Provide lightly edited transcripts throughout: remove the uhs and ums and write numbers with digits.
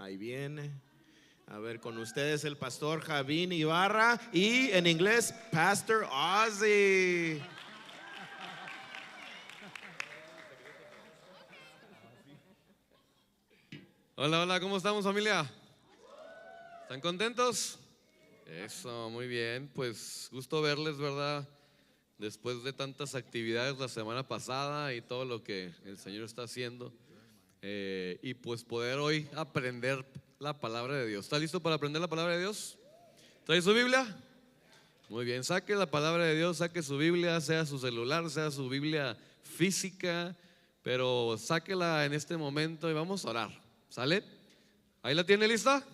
Ahí viene. A ver, con ustedes el pastor Javín Ibarra y en inglés, Pastor Ozzy. Hola, hola, ¿cómo estamos, familia? ¿Están contentos? Eso, muy bien, pues gusto verles, ¿verdad? Después de tantas actividades la semana pasada y todo lo que el Señor está haciendo, y pues poder hoy aprender la palabra de Dios. ¿Está listo para aprender la palabra de Dios? ¿Trae su Biblia? Muy bien, saque la palabra de Dios, saque su Biblia, sea su celular, sea su Biblia física, pero sáquela en este momento y vamos a orar, ¿sale? ¿Ahí la tiene lista?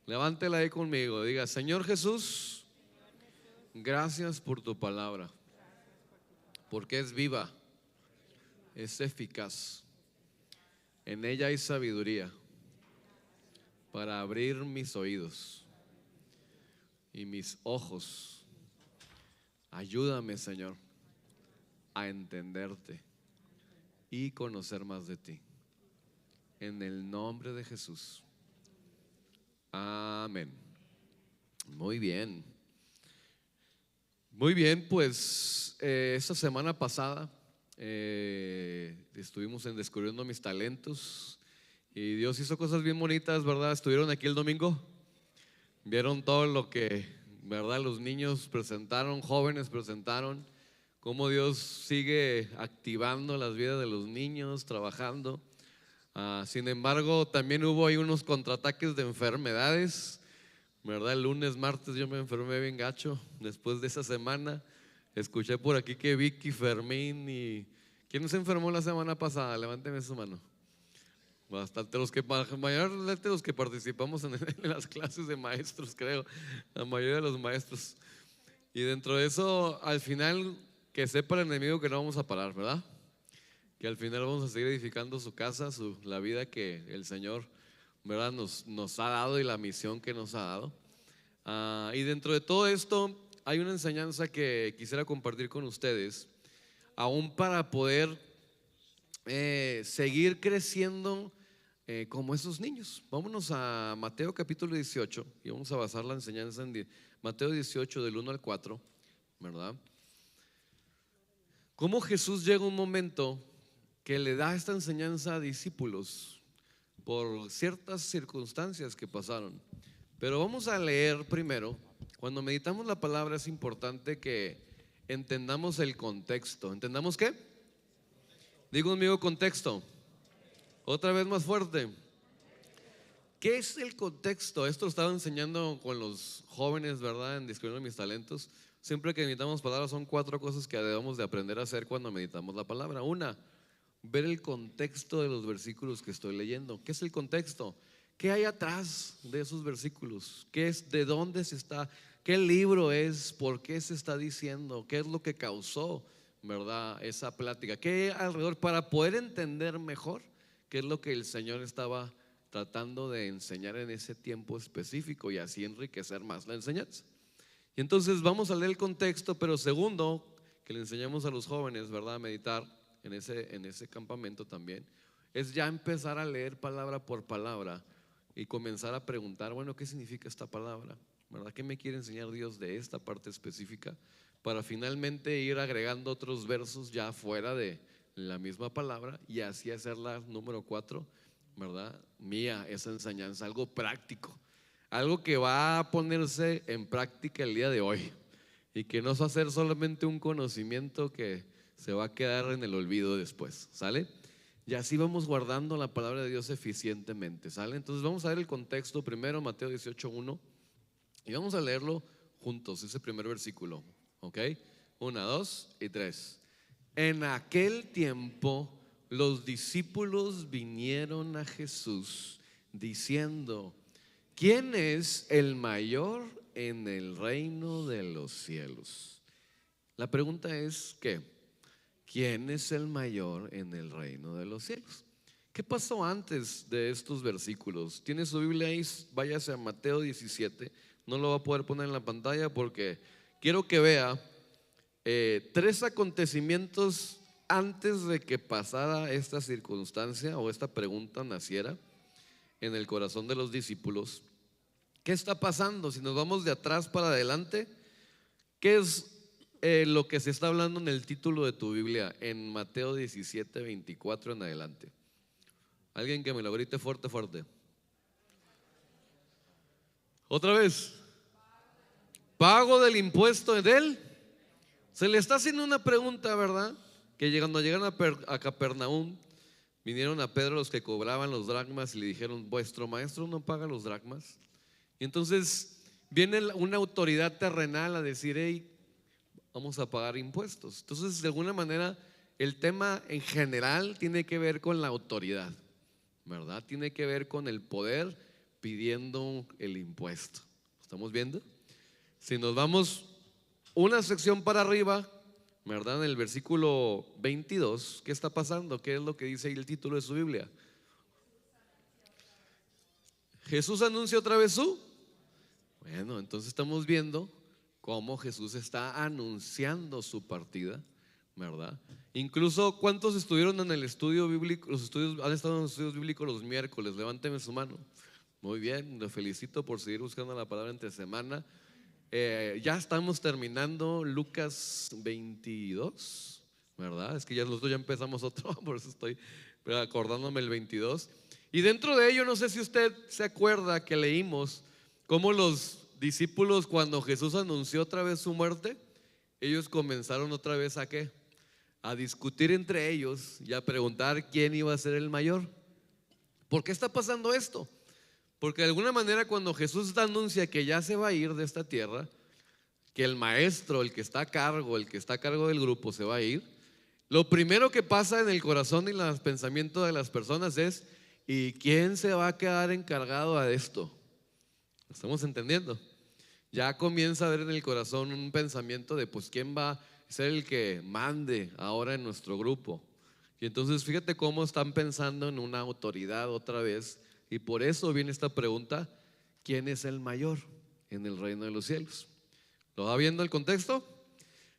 Levántela ahí conmigo, diga: Señor Jesús, gracias por tu palabra, porque es viva, es eficaz. En ella hay sabiduría para abrir mis oídos y mis ojos. Ayúdame, Señor, a entenderte y conocer más de ti. En el nombre de Jesús. Amén. Muy bien. Muy bien, pues esta semana pasada estuvimos en Descubriendo Mis Talentos y Dios hizo cosas bien bonitas, ¿verdad? Estuvieron aquí el domingo, vieron todo lo que, ¿verdad? Los niños presentaron, jóvenes presentaron, cómo Dios sigue activando las vidas de los niños, trabajando. Sin embargo, también hubo ahí unos contraataques de enfermedades, ¿verdad? El lunes, martes yo me enfermé bien gacho. Después de esa semana escuché por aquí que Vicky, Fermín y... ¿Quién se enfermó la semana pasada? Levánteme su mano. Bastante, mayormente los que participamos en las clases de maestros, creo. La mayoría de los maestros. Y dentro de eso, al final, que sepa el enemigo que no vamos a parar, ¿verdad? Que al final vamos a seguir edificando su casa, la vida que el Señor, ¿verdad? Nos ha dado y la misión que nos ha dado. Y dentro de todo esto hay una enseñanza que quisiera compartir con ustedes, aún para poder seguir creciendo como esos niños. Vámonos a Mateo capítulo 18 y vamos a basar la enseñanza en Mateo 18 del 1 al 4, ¿verdad? Cómo Jesús llega un momento que le da esta enseñanza a discípulos por ciertas circunstancias que pasaron. Pero vamos a leer primero. Cuando meditamos la palabra es importante que entendamos el contexto. ¿Entendamos qué? Digo conmigo: contexto. Otra vez más fuerte. ¿Qué es el contexto? Esto lo estaba enseñando con los jóvenes, ¿verdad? En Descubriendo Mis Talentos. Siempre que meditamos palabras son 4 cosas que debemos de aprender a hacer cuando meditamos la palabra. Una, ver el contexto de los versículos que estoy leyendo. ¿Qué es el contexto? ¿Qué hay atrás de esos versículos? ¿Qué es? ¿De dónde se está? ¿Qué libro es? ¿Por qué se está diciendo? ¿Qué es lo que causó, verdad, esa plática? ¿Qué hay alrededor? Para poder entender mejor qué es lo que el Señor estaba tratando de enseñar en ese tiempo específico y así enriquecer más la enseñanza. Y entonces vamos a leer el contexto, pero segundo, que le enseñamos a los jóvenes, ¿verdad?, a meditar en ese campamento también, es ya empezar a leer palabra por palabra y comenzar a preguntar, bueno, ¿qué significa esta palabra? ¿Verdad? ¿Qué me quiere enseñar Dios de esta parte específica? Para finalmente ir agregando otros versos ya fuera de la misma palabra y así hacerla número 4, ¿verdad? Mía, esa enseñanza, algo práctico, algo que va a ponerse en práctica el día de hoy y que no va a ser solamente un conocimiento que se va a quedar en el olvido después, ¿sale? Y así vamos guardando la palabra de Dios eficientemente, ¿sale? Entonces vamos a ver el contexto primero, Mateo 18:1, y vamos a leerlo juntos, ese primer versículo, ¿ok? 1, 2 y 3. En aquel tiempo los discípulos vinieron a Jesús diciendo: ¿quién es el mayor en el reino de los cielos? La pregunta es ¿qué? ¿Quién es el mayor en el reino de los cielos? ¿Qué pasó antes de estos versículos? ¿Tiene su Biblia ahí? Váyase a Mateo 17. No lo va a poder poner en la pantalla porque quiero que vea 3 acontecimientos antes de que pasara esta circunstancia o esta pregunta naciera. en el corazón de los discípulos. ¿Qué está pasando? Si nos vamos de atrás para adelante, ¿qué es lo que se está hablando en el título de tu Biblia en Mateo 17, 24 en adelante? Alguien que me lo grite fuerte, fuerte. Otra vez. Pago del impuesto de él. Se le está haciendo una pregunta, ¿verdad? Que cuando llegaron a Capernaum, vinieron a Pedro los que cobraban los dracmas y le dijeron: vuestro maestro no paga los dracmas. Y entonces viene una autoridad terrenal a decir: hey, vamos a pagar impuestos. Entonces, de alguna manera, el tema en general tiene que ver con la autoridad, ¿verdad? Tiene que ver con el poder pidiendo el impuesto. ¿Estamos viendo? Si nos vamos una sección para arriba, ¿verdad? En el versículo 22, ¿qué está pasando? ¿Qué es lo que dice ahí el título de su Biblia? Jesús anuncia otra vez su. Bueno, entonces estamos viendo cómo Jesús está anunciando su partida, ¿verdad? Incluso, ¿cuántos estuvieron en el estudio bíblico? Han estado en los estudios bíblicos los miércoles. Levánteme su mano. Muy bien, le felicito por seguir buscando la palabra entre semana. Ya estamos terminando Lucas 22, ¿verdad? Es que ya nosotros ya empezamos otro, por eso estoy acordándome el 22. Y dentro de ello, no sé si usted se acuerda que leímos cómo los discípulos, cuando Jesús anunció otra vez su muerte, ellos comenzaron otra vez ¿a qué? A discutir entre ellos y a preguntar quién iba a ser el mayor. ¿Por qué está pasando esto? Porque de alguna manera, cuando Jesús anuncia que ya se va a ir de esta tierra, que el maestro, el que está a cargo, del grupo se va a ir, lo primero que pasa en el corazón y en los pensamientos de las personas es: ¿y quién se va a quedar encargado de esto? ¿Estamos entendiendo? Ya comienza a haber en el corazón un pensamiento de: pues ¿quién va a ser el que mande ahora en nuestro grupo? Y entonces fíjate cómo están pensando en una autoridad otra vez. Y por eso viene esta pregunta: ¿quién es el mayor en el reino de los cielos? ¿Lo va viendo el contexto?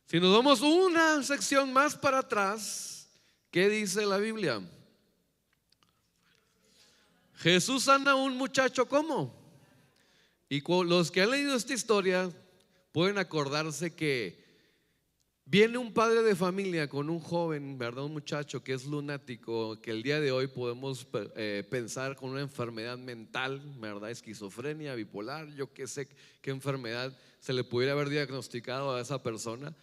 Si nos vamos una sección más para atrás, ¿qué dice la Biblia? Jesús sana a un muchacho, ¿cómo? Y los que han leído esta historia pueden acordarse que viene un padre de familia con un joven, ¿verdad? Un muchacho que es lunático, que el día de hoy podemos pensar con una enfermedad mental, ¿verdad? Esquizofrenia, bipolar, yo qué sé qué enfermedad se le pudiera haber diagnosticado a esa persona,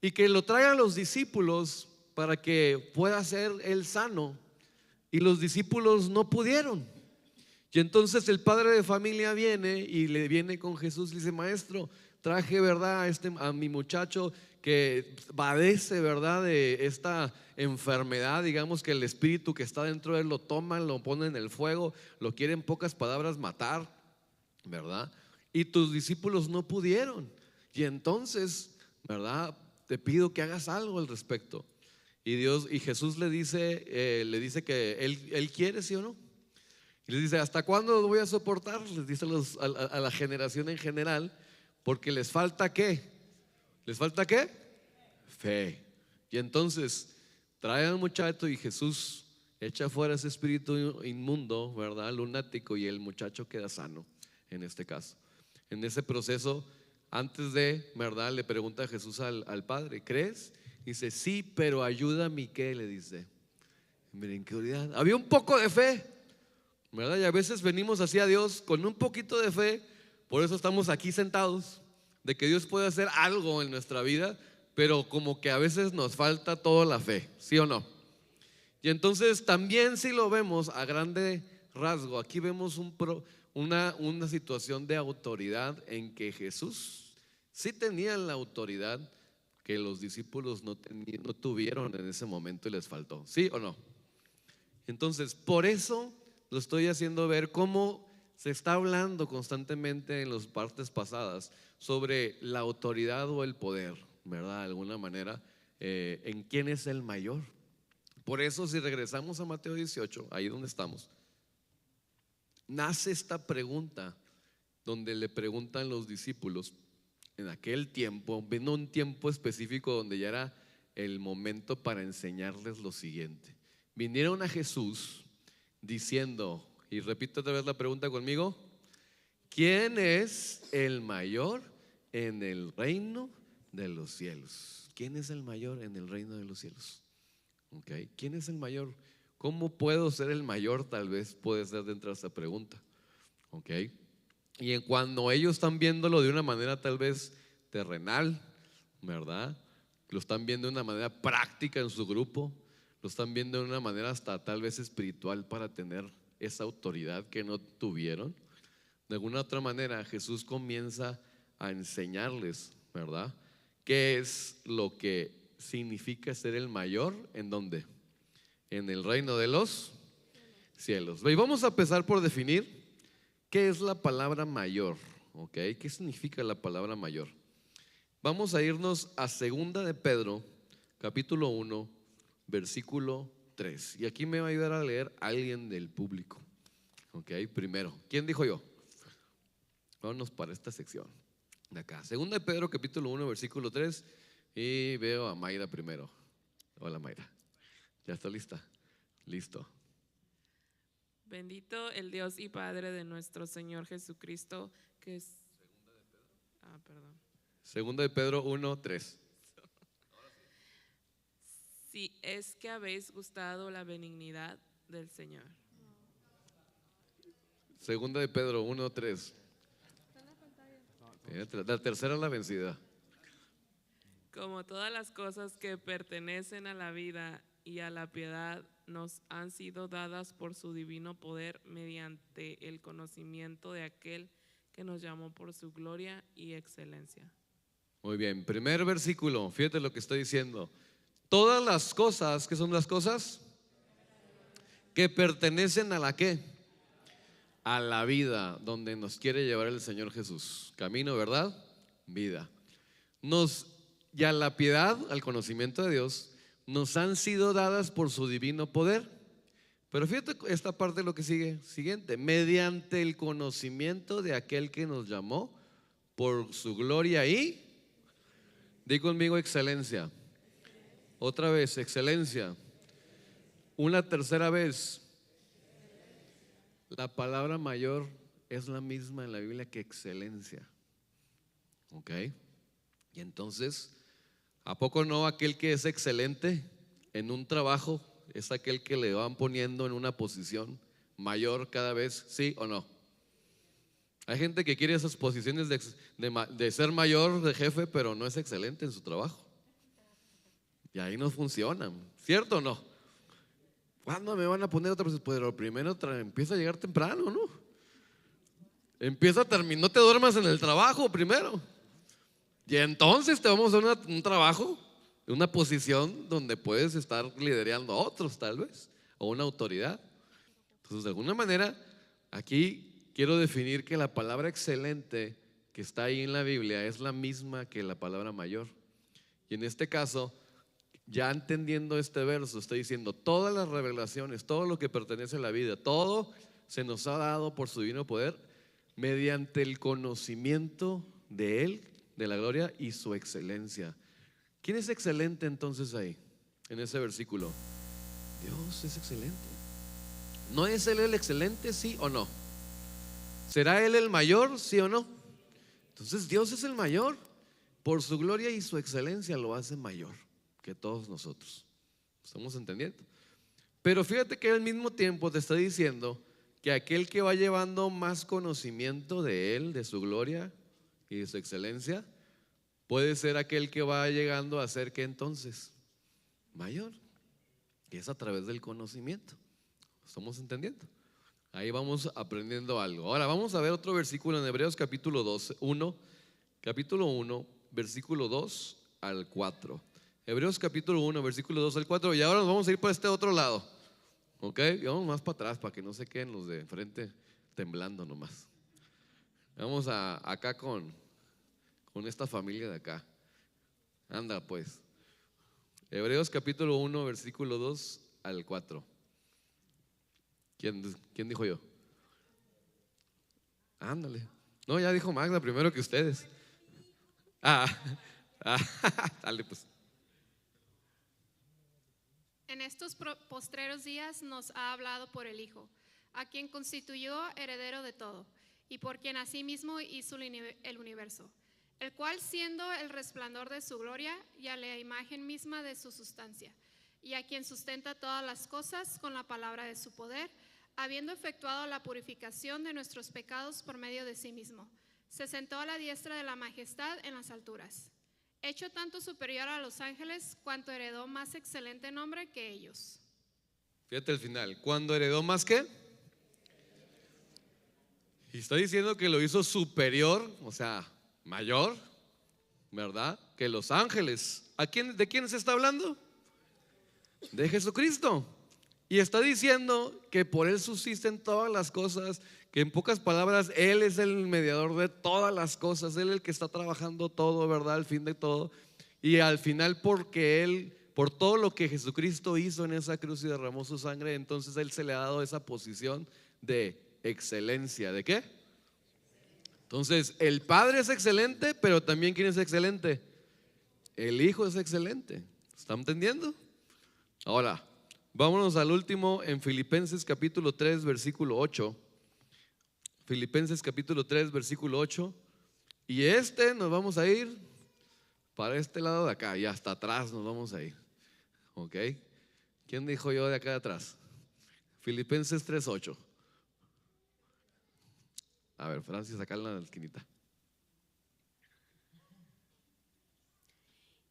y que lo trae a los discípulos para que pueda ser él sano, y los discípulos no pudieron. Y entonces el padre de familia viene y le viene con Jesús y le dice: maestro, traje, ¿verdad?, a mi muchacho que padece, ¿verdad?, de esta enfermedad. Digamos que el espíritu que está dentro de él lo toman, lo ponen en el fuego, lo quiere, en pocas palabras, matar, ¿verdad? Y tus discípulos no pudieron. Y entonces, ¿verdad?, te pido que hagas algo al respecto. Y Jesús le dice que él quiere, ¿sí o no? Y les dice: ¿hasta cuándo lo voy a soportar? Les dice a la generación en general, porque les falta ¿qué? ¿Les falta qué? Fe. Y entonces trae al muchacho y Jesús echa fuera ese espíritu inmundo, ¿verdad?, lunático, y el muchacho queda sano en este caso. En ese proceso, antes de, ¿verdad?, le pregunta a Jesús al Padre: ¿crees? Dice: sí, pero ayúdame, ¿qué? Le dice. Miren qué unidad. Había un poco de fe, ¿verdad? Y a veces venimos así a Dios con un poquito de fe. Por eso estamos aquí sentados, de que Dios puede hacer algo en nuestra vida, pero como que a veces nos falta toda la fe, ¿sí o no? Y entonces también, si lo vemos a grande rasgo, aquí vemos una situación de autoridad en que Jesús sí tenía la autoridad que los discípulos no tuvieron en ese momento y les faltó, ¿sí o no? Entonces, por eso lo estoy haciendo ver cómo se está hablando constantemente en las partes pasadas sobre la autoridad o el poder, ¿verdad? De alguna manera, en quién es el mayor. Por eso, si regresamos a Mateo 18, ahí donde estamos, nace esta pregunta donde le preguntan los discípulos en aquel tiempo, vino un tiempo específico donde ya era el momento para enseñarles lo siguiente. Vinieron a Jesús diciendo: y repito otra vez la pregunta conmigo. ¿Quién es el mayor en el reino de los cielos? ¿Quién es el mayor en el reino de los cielos? Okay. ¿Quién es el mayor? ¿Cómo puedo ser el mayor? Tal vez puede ser dentro de esta pregunta. Okay. Y cuando ellos están viéndolo de una manera tal vez terrenal, ¿verdad? Lo están viendo de una manera práctica en su grupo, lo están viendo de una manera hasta tal vez espiritual para tener esa autoridad que no tuvieron. De alguna otra manera Jesús comienza a enseñarles, ¿verdad? ¿Qué es lo que significa ser el mayor? ¿En dónde? En el reino de los cielos. Y vamos a empezar por definir qué es la palabra mayor, ¿ok? ¿Qué significa la palabra mayor? Vamos a irnos a 2 de Pedro, capítulo 1, versículo 3. Y aquí me va a ayudar a leer alguien del público, ¿ok? Primero, ¿quién dijo yo? Vámonos para esta sección de acá. 2 de Pedro, capítulo 1, versículo 3. Y veo a Mayra primero. Hola, Mayra. ¿Ya está lista? Listo. Bendito el Dios y Padre de nuestro Señor Jesucristo, que es... perdón. 2 de Pedro 1, 3. Si es que habéis gustado la benignidad del Señor. 2 de Pedro 1, 3. La tercera es la vencida. Como todas las cosas que pertenecen a la vida y a la piedad nos han sido dadas por su divino poder mediante el conocimiento de aquel que nos llamó por su gloria y excelencia. Muy bien, primer versículo, fíjate lo que estoy diciendo. Todas las cosas, ¿qué son las cosas? Que pertenecen a la ¿qué? A la vida donde nos quiere llevar el Señor Jesús. Camino, ¿verdad? Vida. Y a la piedad, al conocimiento de Dios, nos han sido dadas por su divino poder. Pero fíjate esta parte de lo que sigue, siguiente, mediante el conocimiento de aquel que nos llamó por su gloria y, di conmigo, excelencia. Otra vez, excelencia. Una tercera vez. La palabra mayor es la misma en la Biblia que excelencia. ¿Ok? Y entonces, ¿a poco no aquel que es excelente en un trabajo es aquel que le van poniendo en una posición mayor cada vez? ¿Sí o no? Hay gente que quiere esas posiciones de ser mayor, de jefe, pero no es excelente en su trabajo. Y ahí no funcionan, ¿cierto o no? ¿Cuándo me van a poner otra posición? Pues lo primero empieza a llegar temprano, ¿no? No te duermas en el trabajo primero. Y entonces te vamos a dar un trabajo, una posición donde puedes estar liderando a otros tal vez, o una autoridad. Entonces, de alguna manera, aquí quiero definir que la palabra excelente que está ahí en la Biblia es la misma que la palabra mayor. Y en este caso, ya entendiendo este verso, está diciendo todas las revelaciones, todo lo que pertenece a la vida, todo se nos ha dado por su divino poder mediante el conocimiento de Él, de la gloria y su excelencia. ¿Quién es excelente entonces ahí, en ese versículo? Dios es excelente. ¿No es Él el excelente, sí o no? ¿Será Él el mayor, sí o no? Entonces Dios es el mayor. Por su gloria y su excelencia lo hace mayor que todos nosotros. ¿Estamos entendiendo? Pero fíjate que al mismo tiempo te está diciendo que aquel que va llevando más conocimiento de Él, de su gloria y de su excelencia, puede ser aquel que va llegando a ser, ¿qué entonces? Mayor. Y es a través del conocimiento. ¿Estamos entendiendo? Ahí vamos aprendiendo algo. Ahora vamos a ver otro versículo en Hebreos capítulo 1, versículo 2 al 4. Hebreos capítulo 1, versículo 2 al 4. Y ahora nos vamos a ir para este otro lado. ¿Ok? Y vamos más para atrás para que no se queden los de enfrente temblando nomás. Vamos acá con esta familia de acá. Anda pues. Hebreos capítulo 1, versículo 2 al 4. ¿Quién dijo yo? Ándale. No, ya dijo Magda primero que ustedes. Dale pues. En estos postreros días nos ha hablado por el Hijo, a quien constituyó heredero de todo, y por quien asimismo hizo el universo, el cual siendo el resplandor de su gloria y a la imagen misma de su sustancia, y a quien sustenta todas las cosas con la palabra de su poder, habiendo efectuado la purificación de nuestros pecados por medio de sí mismo, se sentó a la diestra de la majestad en las alturas, hecho tanto superior a los ángeles, cuanto heredó más excelente nombre que ellos. Fíjate el final. ¿Cuándo heredó más qué? Y está diciendo que lo hizo superior, o sea, mayor, ¿verdad? Que los ángeles. ¿De quién se está hablando? De Jesucristo. Y está diciendo que por Él subsisten todas las cosas, que en pocas palabras Él es el mediador de todas las cosas, Él es el que está trabajando todo, ¿verdad? Al fin de todo. Y al final, porque Él, por todo lo que Jesucristo hizo en esa cruz y derramó su sangre, entonces Él se le ha dado esa posición de excelencia. ¿De qué? Entonces, el Padre es excelente, pero también ¿quién es excelente? El Hijo es excelente. ¿Están entendiendo? Ahora, vámonos al último en Filipenses capítulo 3, versículo 8. Filipenses capítulo 3, versículo 8. Y nos vamos a ir para este lado de acá, y hasta atrás nos vamos a ir. ¿Ok? ¿Quién dijo yo de acá de atrás? Filipenses 3, 8. A ver, Francis, acá en la esquinita.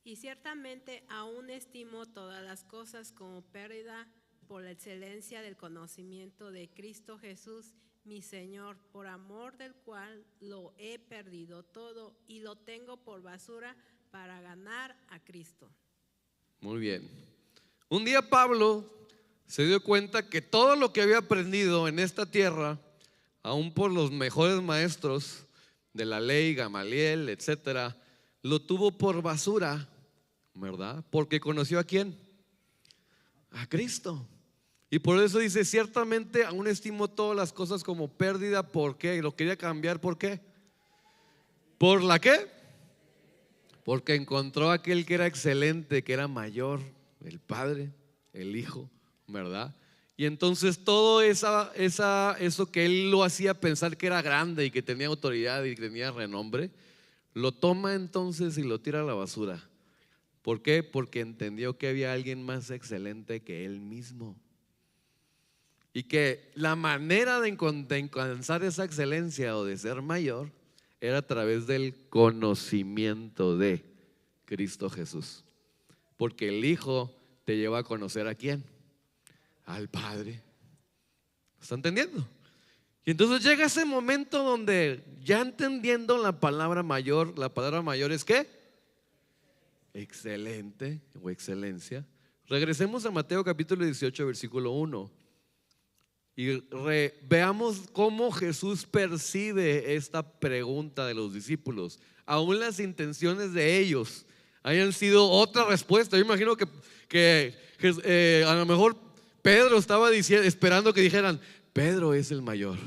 Y ciertamente aún estimo todas las cosas como pérdida por la excelencia del conocimiento de Cristo Jesús, mi Señor, por amor del cual lo he perdido todo y lo tengo por basura para ganar a Cristo. Muy bien. Un día Pablo se dio cuenta que todo lo que había aprendido en esta tierra, aún por los mejores maestros de la ley, Gamaliel, etcétera, lo tuvo por basura, ¿verdad? Porque conoció ¿a quién? A Cristo. Y por eso dice, ciertamente aún estimo todas las cosas como pérdida. ¿Por qué? Lo quería cambiar, ¿por qué? ¿Por la qué? Porque encontró a aquel que era excelente, que era mayor, el Padre, el Hijo, ¿verdad? Y entonces todo eso que él lo hacía pensar que era grande y que tenía autoridad y que tenía renombre, lo toma entonces y lo tira a la basura. ¿Por qué? Porque entendió que había alguien más excelente que él mismo. Y que la manera de alcanzar esa excelencia o de ser mayor era a través del conocimiento de Cristo Jesús. Porque el Hijo te lleva a conocer ¿a quién? Al Padre. ¿Está entendiendo? Y entonces llega ese momento donde ya entendiendo la palabra mayor es ¿qué? Excelente o excelencia. Regresemos a Mateo capítulo 18, versículo 1. Y veamos cómo Jesús percibe esta pregunta de los discípulos. Aún las intenciones de ellos hayan sido otra respuesta. Yo imagino que a lo mejor Pedro estaba esperando que dijeran, Pedro es el mayor.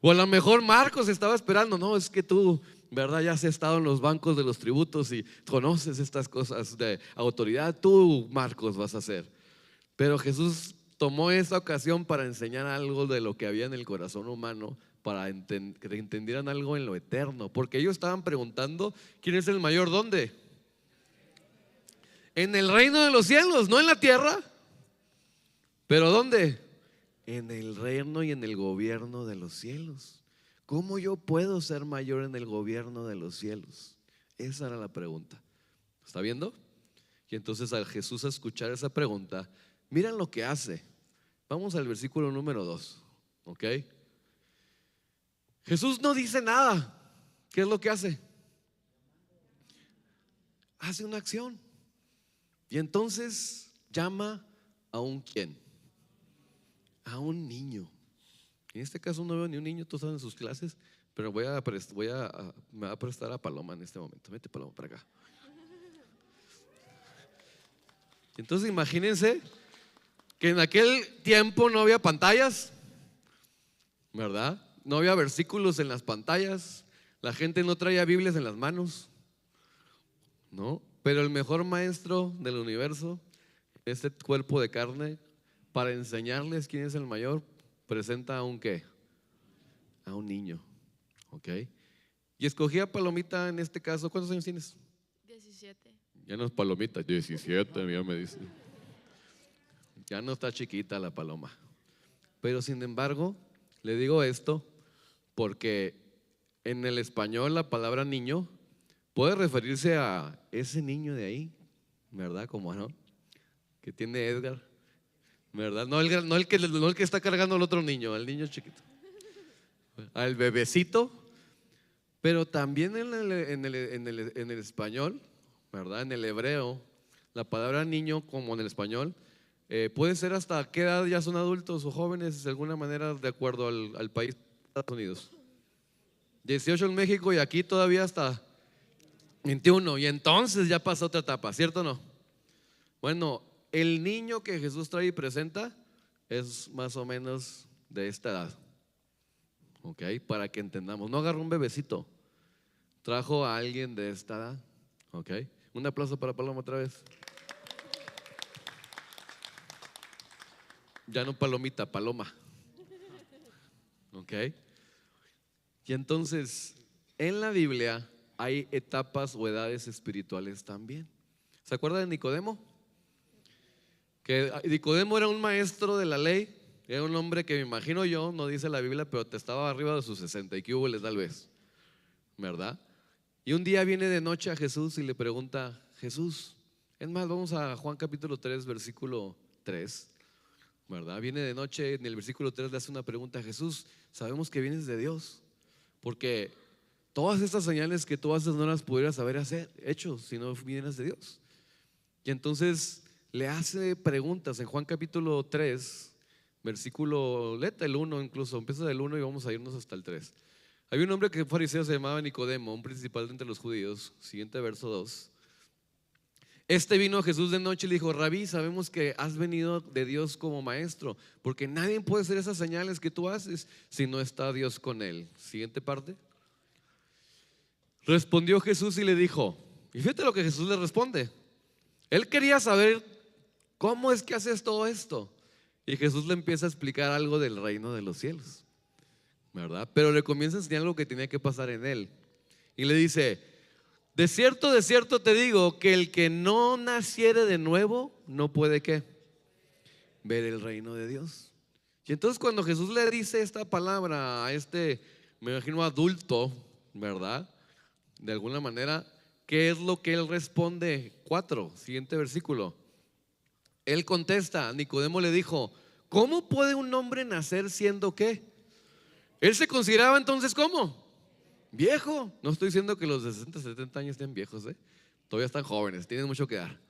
O a lo mejor Marcos estaba esperando, no, es que tú, ¿verdad? Ya has estado en los bancos de los tributos y conoces estas cosas de autoridad. Tú, Marcos, vas a hacer. Pero Jesús tomó esa ocasión para enseñar algo de lo que había en el corazón humano, para que entendieran algo en lo eterno. Porque ellos estaban preguntando, ¿quién es el mayor? ¿Dónde? En el reino de los cielos, no en la tierra. ¿Pero dónde? En el reino y en el gobierno de los cielos. ¿Cómo yo puedo ser mayor en el gobierno de los cielos? Esa era la pregunta. ¿Está viendo? Y entonces al Jesús escuchar esa pregunta, miren lo que hace. Vamos al versículo número 2. ¿Ok? Jesús no dice nada. ¿Qué es lo que hace? Hace una acción. Y entonces llama a un ¿quién? A un niño. En este caso no veo ni un niño, todos están en sus clases, pero me va a prestar a Paloma en este momento. Vete, Paloma, para acá. Entonces imagínense que en aquel tiempo no había pantallas, ¿verdad? No había versículos en las pantallas, la gente no traía Biblias en las manos, ¿no? Pero el mejor maestro del universo, este cuerpo de carne, para enseñarles quién es el mayor, presenta a un ¿qué? A un niño, ¿ok? Y escogí a Palomita en este caso. ¿Cuántos años tienes? 17. Ya no es Palomita, 17, ya me dice. Ya no está chiquita la paloma. Pero sin embargo, le digo esto porque en el español la palabra niño puede referirse a ese niño de ahí, ¿verdad? Como no, que tiene Edgar, ¿verdad? No el que está cargando al otro niño, al niño chiquito, al bebecito. Pero también en el español, ¿verdad? En el hebreo, la palabra niño, como en el español, puede ser hasta qué edad ya son adultos o jóvenes, de alguna manera, de acuerdo al país de Estados Unidos. 18 en México y aquí todavía hasta 21. Y entonces ya pasa otra etapa, ¿cierto o no? Bueno, el niño que Jesús trae y presenta es más o menos de esta edad. ¿Ok? Para que entendamos. No agarró un bebecito, trajo a alguien de esta edad. ¿Ok? Un aplauso para Paloma otra vez. Ya no Palomita, Paloma. ¿Ok? Y entonces, en la Biblia hay etapas o edades espirituales también. ¿Se acuerda de Nicodemo? Que Nicodemo era un maestro de la ley, era un hombre que me imagino yo, no dice la Biblia, pero te estaba arriba de sus 60 y que hubo tal vez, ¿verdad? Y un día viene de noche a Jesús y le pregunta, Jesús, es más, vamos a Juan capítulo 3, versículo 3, ¿verdad? Viene de noche, en el versículo 3 le hace una pregunta a Jesús, sabemos que vienes de Dios, porque todas estas señales que tú haces no las pudieras haber hecho si no vienes de Dios. Y entonces le hace preguntas en Juan capítulo 3, versículo, léete el 1 incluso, empieza del 1 y vamos a irnos hasta el 3. Había un hombre que fariseo se llamaba Nicodemo, un principal de entre los judíos, siguiente verso 2. Este vino a Jesús de noche y le dijo, Rabí, sabemos que has venido de Dios como maestro, porque nadie puede hacer esas señales que tú haces si no está Dios con él. Siguiente parte. Respondió Jesús y le dijo, y fíjate lo que Jesús le responde. Él quería saber cómo es que haces todo esto. Y Jesús le empieza a explicar algo del reino de los cielos, ¿verdad? Pero le comienza a enseñar algo que tenía que pasar en él. Y le dice, de cierto te digo que el que no naciere de nuevo no puede ¿qué? Ver el reino de Dios. Y entonces cuando Jesús le dice esta palabra a este, me imagino adulto, ¿verdad? De alguna manera, ¿qué es lo que él responde? 4, siguiente versículo. Él contesta, Nicodemo le dijo, ¿cómo puede un hombre nacer siendo qué? Él se consideraba entonces ¿cómo? Viejo. No estoy diciendo que los de 60, 70 años estén viejos, todavía están jóvenes, tienen mucho que dar.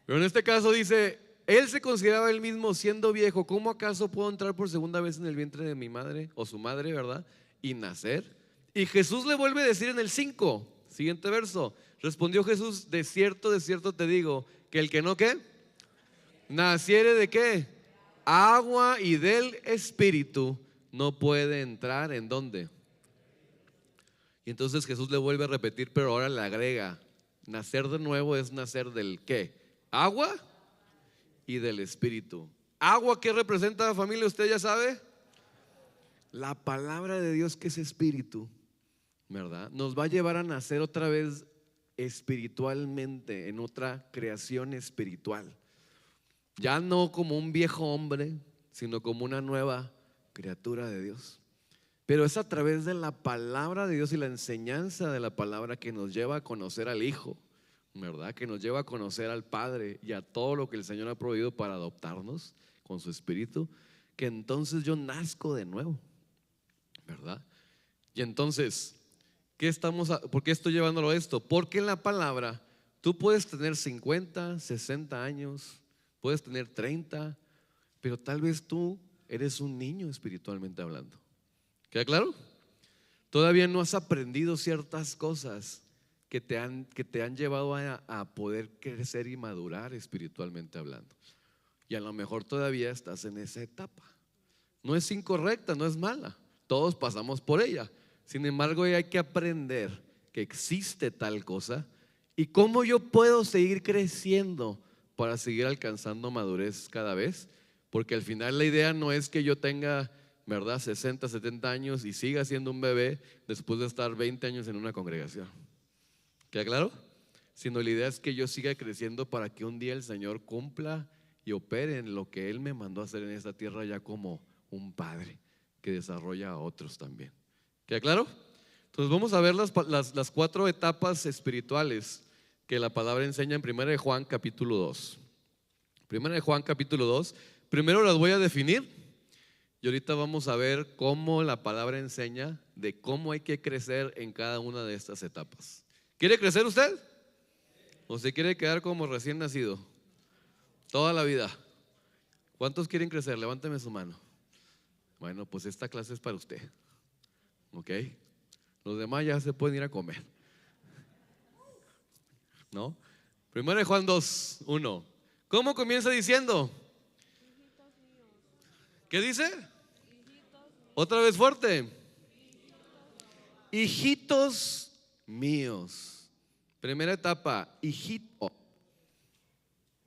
Pero en este caso dice, él se consideraba él mismo siendo viejo. ¿Cómo acaso puedo entrar por segunda vez en el vientre de mi madre o su madre, verdad? Y nacer. Y Jesús le vuelve a decir en el 5, siguiente verso. Respondió Jesús, de cierto te digo, que el que no ¿qué? Naciere de ¿qué? Agua y del Espíritu no puede entrar ¿en dónde? Y entonces Jesús le vuelve a repetir, pero ahora le agrega, nacer de nuevo es nacer del ¿qué? Agua y del Espíritu. ¿Agua qué representa, familia? ¿Usted ya sabe? La palabra de Dios, que es Espíritu, ¿verdad? Nos va a llevar a nacer otra vez espiritualmente, en otra creación espiritual. Ya no como un viejo hombre, sino como una nueva criatura de Dios. Pero es a través de la palabra de Dios y la enseñanza de la palabra que nos lleva a conocer al Hijo, ¿verdad? Que nos lleva a conocer al Padre y a todo lo que el Señor ha proveído para adoptarnos con su Espíritu, que entonces yo nazco de nuevo, ¿verdad? Y entonces, ¿por qué estoy llevándolo a esto? Porque en la palabra tú puedes tener 50, 60 años, puedes tener 30, pero tal vez tú eres un niño espiritualmente hablando. ¿Queda claro? Todavía no has aprendido ciertas cosas que te han llevado a poder crecer y madurar espiritualmente hablando. Y a lo mejor todavía estás en esa etapa. No es incorrecta, no es mala. Todos pasamos por ella. Sin embargo, hay que aprender que existe tal cosa y cómo yo puedo seguir creciendo para seguir alcanzando madurez cada vez. Porque al final la idea no es que yo tenga, ¿verdad?, 60, 70 años y siga siendo un bebé después de estar 20 años en una congregación. ¿Queda claro? Sino la idea es que yo siga creciendo para que un día el Señor cumpla y opere en lo que Él me mandó a hacer en esta tierra ya como un padre que desarrolla a otros también. ¿Queda claro? Entonces vamos a ver las 4 etapas espirituales que la palabra enseña en 1 de Juan capítulo 2. 1 de Juan capítulo 2. Primero las voy a definir y ahorita vamos a ver cómo la palabra enseña de cómo hay que crecer en cada una de estas etapas. ¿Quiere crecer usted? ¿O se quiere quedar como recién nacido? Toda la vida. ¿Cuántos quieren crecer? Levánteme su mano. Bueno, pues esta clase es para usted. ¿Ok? Los demás ya se pueden ir a comer. ¿No? Primero de Juan 2, 1. ¿Cómo comienza diciendo? ¿Qué dice? Otra vez fuerte. Hijitos míos. Primera etapa, hijito.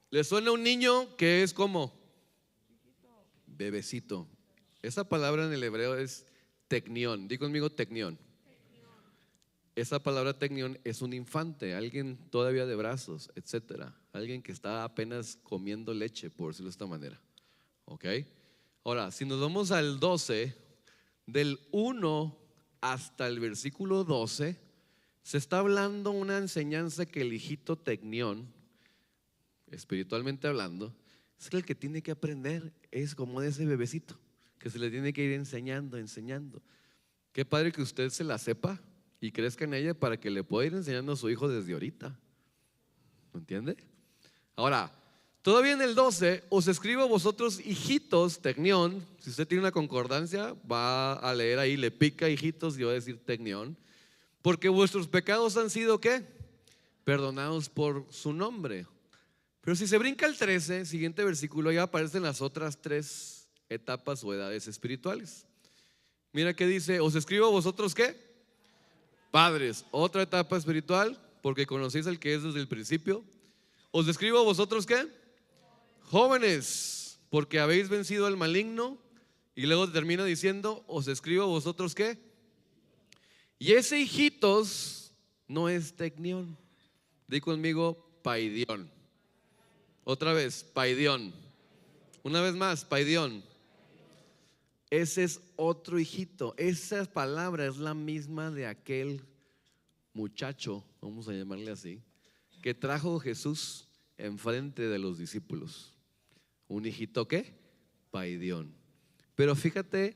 ¿Le suena a un niño que es como? Bebecito. Esa palabra en el hebreo es tecnión. Di conmigo tecnión. Esa palabra tecnión es un infante, alguien todavía de brazos, etcétera. Alguien que está apenas comiendo leche, por decirlo de esta manera. ¿Ok? Ahora, si nos vamos al 12, del 1 hasta el versículo 12, se está hablando una enseñanza que el hijito tecnión, espiritualmente hablando, es el que tiene que aprender. Es como de ese bebecito que se le tiene que ir enseñando. Qué padre que usted se la sepa y crezca en ella para que le pueda ir enseñando a su hijo desde ahorita. ¿Me entiende? Ahora, todavía en el 12, os escribo a vosotros hijitos, tecnión. Si usted tiene una concordancia, va a leer ahí, le pica hijitos y va a decir tecnión. Porque vuestros pecados han sido ¿qué? Perdonados por su nombre. Pero si se brinca el 13, siguiente versículo, ya aparecen las otras 3 etapas o edades espirituales. Mira que dice, os escribo a vosotros ¿qué? Padres. Otra etapa espiritual, porque conocéis al que es desde el principio. Os escribo a vosotros ¿qué? Jóvenes, porque habéis vencido al maligno. Y luego termina diciendo, os escribo a vosotros ¿qué? Y ese hijitos no es tecnión. Di conmigo paidión. Otra vez, paidión. Una vez más, paidión. Ese es otro hijito. Esa palabra es la misma de aquel muchacho, vamos a llamarle así, que trajo Jesús enfrente de los discípulos. ¿Un hijito qué? Paidión. Pero fíjate,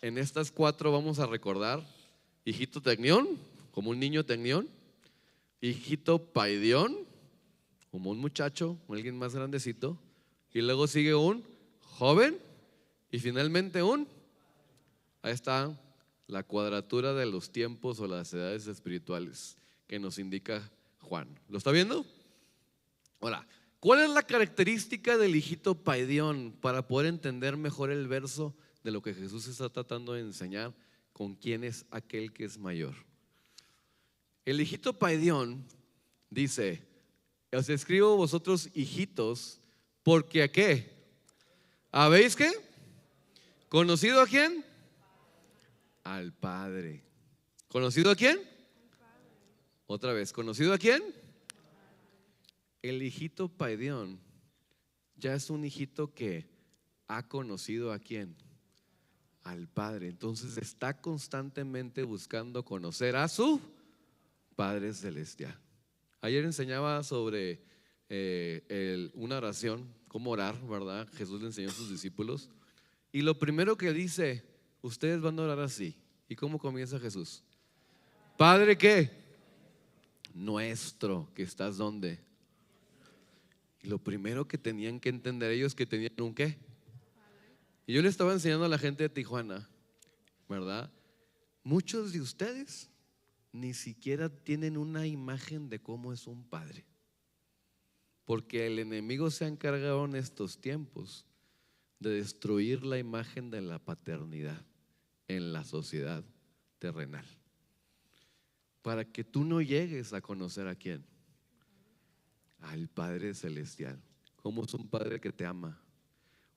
en estas 4 vamos a recordar hijito tecnión, como un niño tecnión, hijito paidión, como un muchacho, o alguien más grandecito, y luego sigue un joven, y finalmente ahí está la cuadratura de los tiempos o las edades espirituales que nos indica Juan. ¿Lo está viendo? Ahora, ¿cuál es la característica del hijito paidión para poder entender mejor el verso de lo que Jesús está tratando de enseñar con quién es aquel que es mayor? El hijito paidión dice, os escribo vosotros hijitos, porque ¿a qué? ¿Habéis qué? ¿Conocido a quién? Al Padre. ¿Conocido a quién? Otra vez, ¿conocido a quién? El hijito paidión ya es un hijito que ha conocido a quién? Al Padre. Entonces está constantemente buscando conocer a su Padre Celestial. Ayer enseñaba sobre una oración, cómo orar, ¿verdad? Jesús le enseñó a sus discípulos. Y lo primero que dice, ustedes van a orar así. ¿Y cómo comienza Jesús? Padre, ¿qué? Nuestro, que estás ¿dónde? Y lo primero que tenían que entender ellos que tenían un ¿qué? Y yo le estaba enseñando a la gente de Tijuana, ¿verdad? Muchos de ustedes ni siquiera tienen una imagen de cómo es un padre, porque el enemigo se ha encargado en estos tiempos de destruir la imagen de la paternidad en la sociedad terrenal, para que tú no llegues a conocer a quién, al Padre Celestial. Como es un Padre que te ama,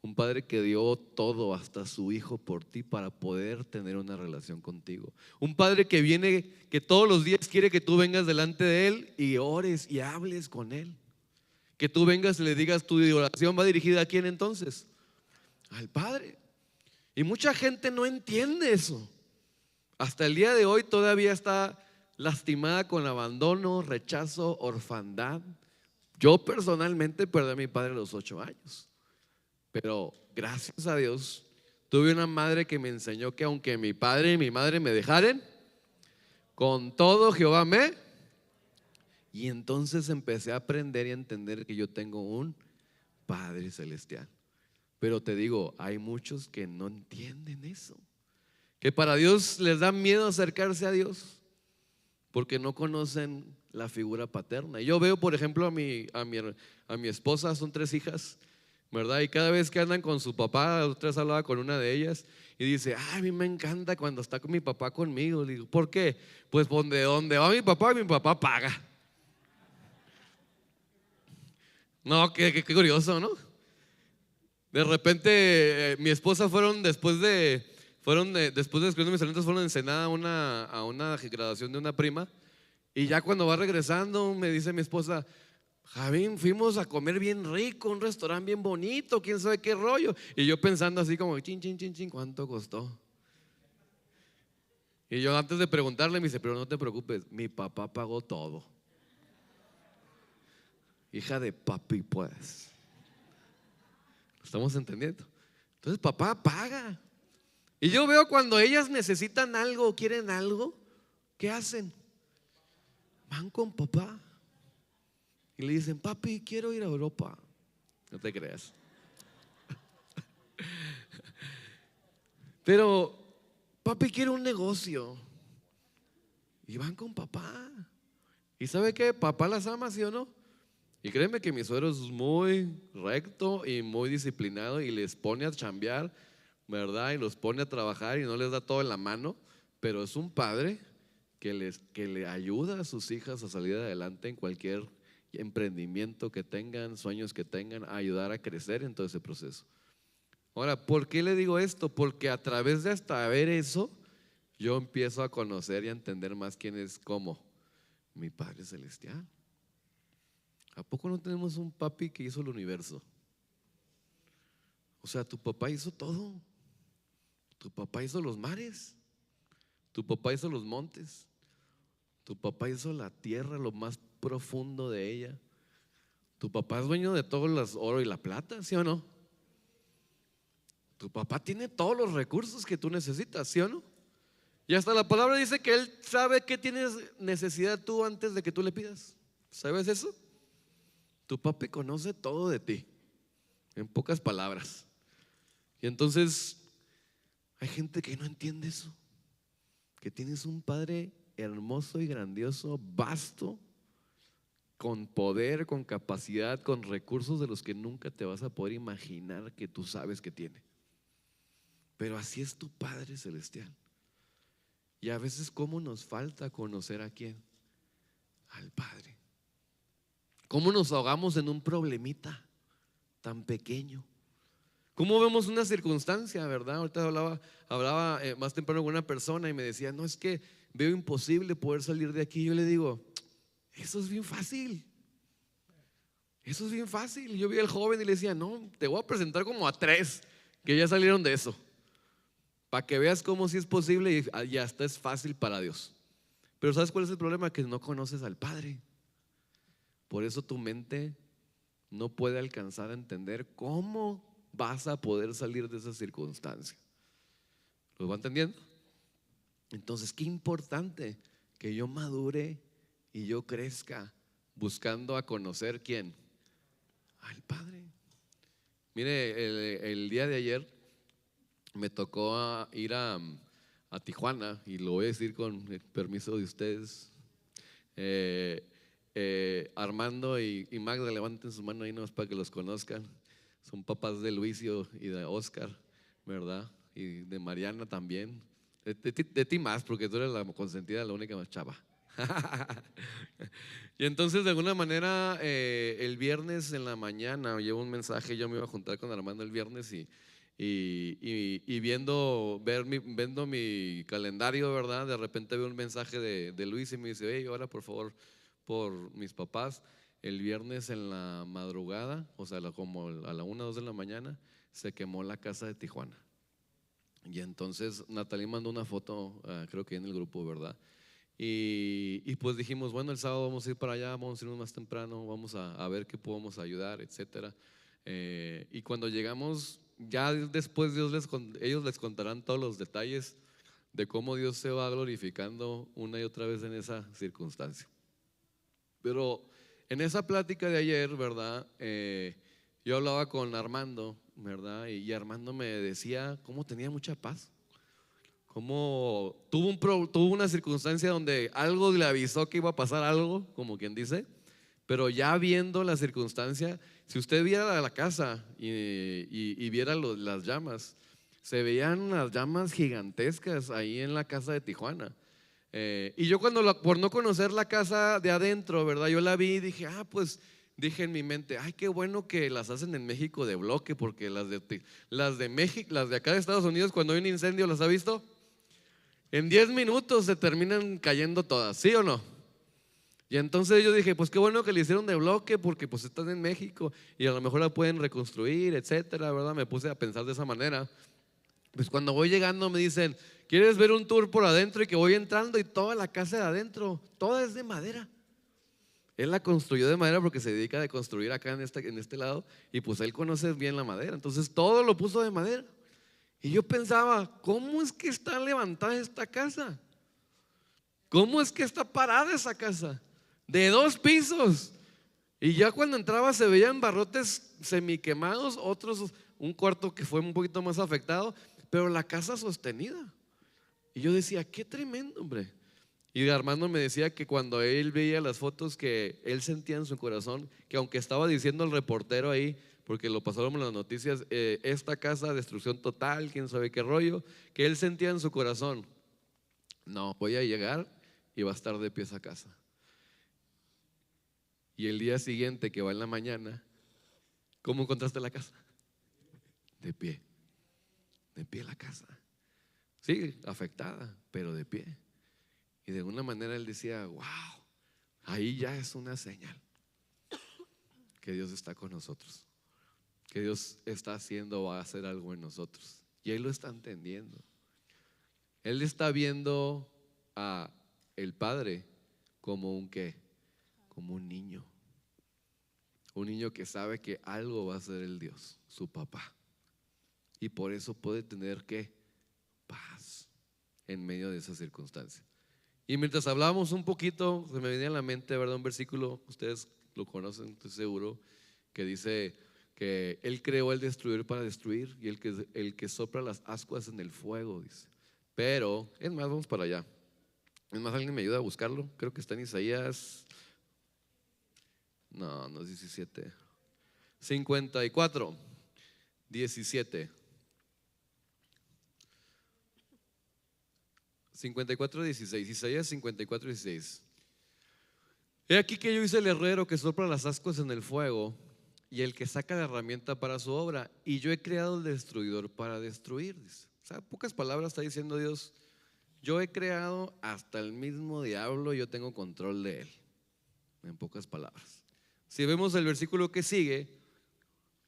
Un padre que dio todo, hasta su hijo, por ti para poder tener una relación contigo. Un padre que viene, que todos los días quiere que tú vengas delante de él y ores y hables con él. Que tú vengas y le digas, tu oración va dirigida ¿a quién entonces? Al Padre. Y mucha gente no entiende eso. Hasta el día de hoy todavía está lastimada con abandono, rechazo, orfandad. Yo personalmente perdí a mi padre a los 8 años. Pero gracias a Dios tuve una madre que me enseñó que aunque mi padre y mi madre me dejaren, con todo Jehová me. Y entonces empecé a aprender y a entender que yo tengo un Padre celestial. Pero te digo, hay muchos que no entienden eso. Que para Dios les da miedo acercarse a Dios porque no conocen la figura paterna. Y yo veo, por ejemplo, a mi esposa, son 3 hijas, ¿verdad? Y cada vez que andan con su papá, la otra vez hablaba con una de ellas y dice, ay, a mí me encanta cuando está con mi papá conmigo. Le digo, ¿por qué? Pues de donde va mi papá paga. No, qué curioso, ¿no? De repente mi esposa después de escribir mis talentos, fueron a Ensenada a una graduación de una prima. Y ya cuando va regresando me dice mi esposa, Javín, fuimos a comer bien rico, un restaurante bien bonito, quién sabe qué rollo. Y yo pensando así como, chin, ¿cuánto costó? Y yo antes de preguntarle me dice, pero no te preocupes, mi papá pagó todo. Hija de papi, pues. ¿Estamos entendiendo? Entonces papá paga. Y yo veo cuando ellas necesitan algo o quieren algo, ¿qué hacen? Van con papá y le dicen, papi, quiero ir a Europa. No te creas. Pero papi, quiero un negocio. Y van con papá. ¿Y sabe qué? Papá las ama, ¿sí o no? Y créeme que mi suegro es muy recto y muy disciplinado y les pone a chambear, ¿verdad? Y los pone a trabajar y no les da todo en la mano, pero es un padre que le ayuda a sus hijas a salir adelante en cualquier emprendimiento que tengan, sueños que tengan, a ayudar a crecer en todo ese proceso. Ahora, ¿por qué le digo esto? Porque a través de hasta ver eso, yo empiezo a conocer y a entender más quién es como mi Padre Celestial. ¿A poco no tenemos un papi que hizo el universo? O sea, tu papá hizo todo. Tu papá hizo los mares. Tu papá hizo los montes. Tu papá hizo la tierra, lo más profundo de ella. Tu papá es dueño de todo el oro y la plata, ¿sí o no? Tu papá tiene todos los recursos que tú necesitas, ¿sí o no? Y hasta la palabra dice que Él sabe que tienes necesidad tú antes de que tú le pidas. ¿Sabes eso? Tu papi conoce todo de ti, en pocas palabras. Y entonces hay gente que no entiende eso, que tienes un Padre hermoso y grandioso, vasto, con poder, con capacidad, con recursos de los que nunca te vas a poder imaginar que tú sabes que tiene. Pero así es tu Padre Celestial. Y a veces, ¿cómo nos falta conocer a quién? Al Padre. ¿Cómo nos ahogamos en un problemita tan pequeño? ¿Cómo vemos una circunstancia, verdad? Ahorita hablaba más temprano con una persona y me decía, no, es que veo imposible poder salir de aquí. Yo le digo, eso es bien fácil. Eso es bien fácil. Yo vi al joven y le decía, no, te voy a presentar como a 3 que ya salieron de eso, para que veas cómo sí es posible y hasta es fácil para Dios. Pero ¿sabes cuál es el problema? Que no conoces al Padre. Por eso tu mente no puede alcanzar a entender cómo vas a poder salir de esa circunstancia. ¿Lo va entendiendo? Entonces, qué importante que yo madure y yo crezca buscando a conocer ¿quién? Al Padre. Mire, el día de ayer me tocó ir a Tijuana, y lo voy a decir con el permiso de ustedes. Armando y Magda, levanten su mano ahí nomás para que los conozcan. Son papás de Luisio y de Oscar, ¿verdad? Y de Mariana también. De ti más, porque tú eres la consentida, la única más chava. Y entonces de alguna manera el viernes en la mañana llevo un mensaje, yo me iba a juntar con Armando el viernes y viendo mi calendario, ¿verdad? De repente veo un mensaje de Luis y me dice, hey, ora por favor por mis papás. El viernes en la madrugada, o sea, como a la 1 o 2 de la mañana, se quemó la casa de Tijuana. Y entonces Natalie mandó una foto, creo que en el grupo, ¿verdad? Y pues dijimos, bueno, el sábado vamos a ir para allá, vamos a irnos más temprano, vamos a ver qué podemos ayudar, etcétera. Y cuando llegamos, ya después ellos les contarán todos los detalles de cómo Dios se va glorificando una y otra vez en esa circunstancia. Pero en esa plática de ayer, ¿verdad? Yo hablaba con Armando, ¿verdad? Y Armando me decía cómo tenía mucha paz. Cómo tuvo una circunstancia donde algo le avisó que iba a pasar algo, como quien dice, pero ya viendo la circunstancia, si usted viera la casa y viera las llamas, se veían unas llamas gigantescas ahí en la casa de Tijuana. Y yo por no conocer la casa de adentro, ¿verdad? Yo la vi y dije, pues dije en mi mente, ay, qué bueno que las hacen en México de bloque, porque las de México, las de acá de Estados Unidos, cuando hay un incendio, ¿las ha visto? En 10 minutos se terminan cayendo todas, ¿sí o no? Y entonces yo dije, pues qué bueno que le hicieron de bloque, porque pues están en México y a lo mejor la pueden reconstruir, etcétera, ¿verdad? Me puse a pensar de esa manera. Pues cuando voy llegando me dicen, ¿quieres ver un tour por adentro? Y que voy entrando y toda la casa de adentro, toda es de madera. Él la construyó de madera porque se dedica a construir acá en este lado, y pues él conoce bien la madera, entonces todo lo puso de madera. Y yo pensaba, ¿cómo es que está levantada esta casa? ¿Cómo es que está parada esa casa? De 2 pisos. Y ya cuando entraba se veían barrotes semiquemados, otros, un cuarto que fue un poquito más afectado, pero la casa sostenida. Y yo decía, qué tremendo, hombre. Y Armando me decía que cuando él veía las fotos, que él sentía en su corazón que aunque estaba diciendo el reportero ahí, porque lo pasaron en las noticias, esta casa, destrucción total, quién sabe qué rollo, que él sentía en su corazón, no, voy a llegar y va a estar de pie esa casa. Y el día siguiente, que va en la mañana, ¿cómo encontraste la casa? De pie la casa. Sí, afectada, pero de pie. Y de alguna manera él decía, wow, ahí ya es una señal que Dios está con nosotros, que Dios está haciendo o va a hacer algo en nosotros. Y él lo está entendiendo. Él está viendo a el Padre como un ¿qué? Como un niño. Un niño que sabe que algo va a hacer el Dios, su papá. Y por eso puede tener ¿qué? Paz en medio de esa circunstancia. Y mientras hablábamos un poquito, se me venía a la mente, ¿verdad? Un versículo, ustedes lo conocen, estoy seguro, que dice que Él creó el destruir para destruir, y el que sopla las ascuas en el fuego, dice. Pero, es más, vamos para allá. Es más, alguien me ayuda a buscarlo. Creo que está en Isaías. No es 17. 54, 17. 54, 16. Isaías 54, 16. He aquí que yo hice el herrero que sopla las ascuas en el fuego, y el que saca la herramienta para su obra, y yo he creado el destruidor para destruir. Dice. O sea, en pocas palabras está diciendo Dios, yo he creado hasta el mismo diablo, yo tengo control de él. En pocas palabras. Si vemos el versículo que sigue,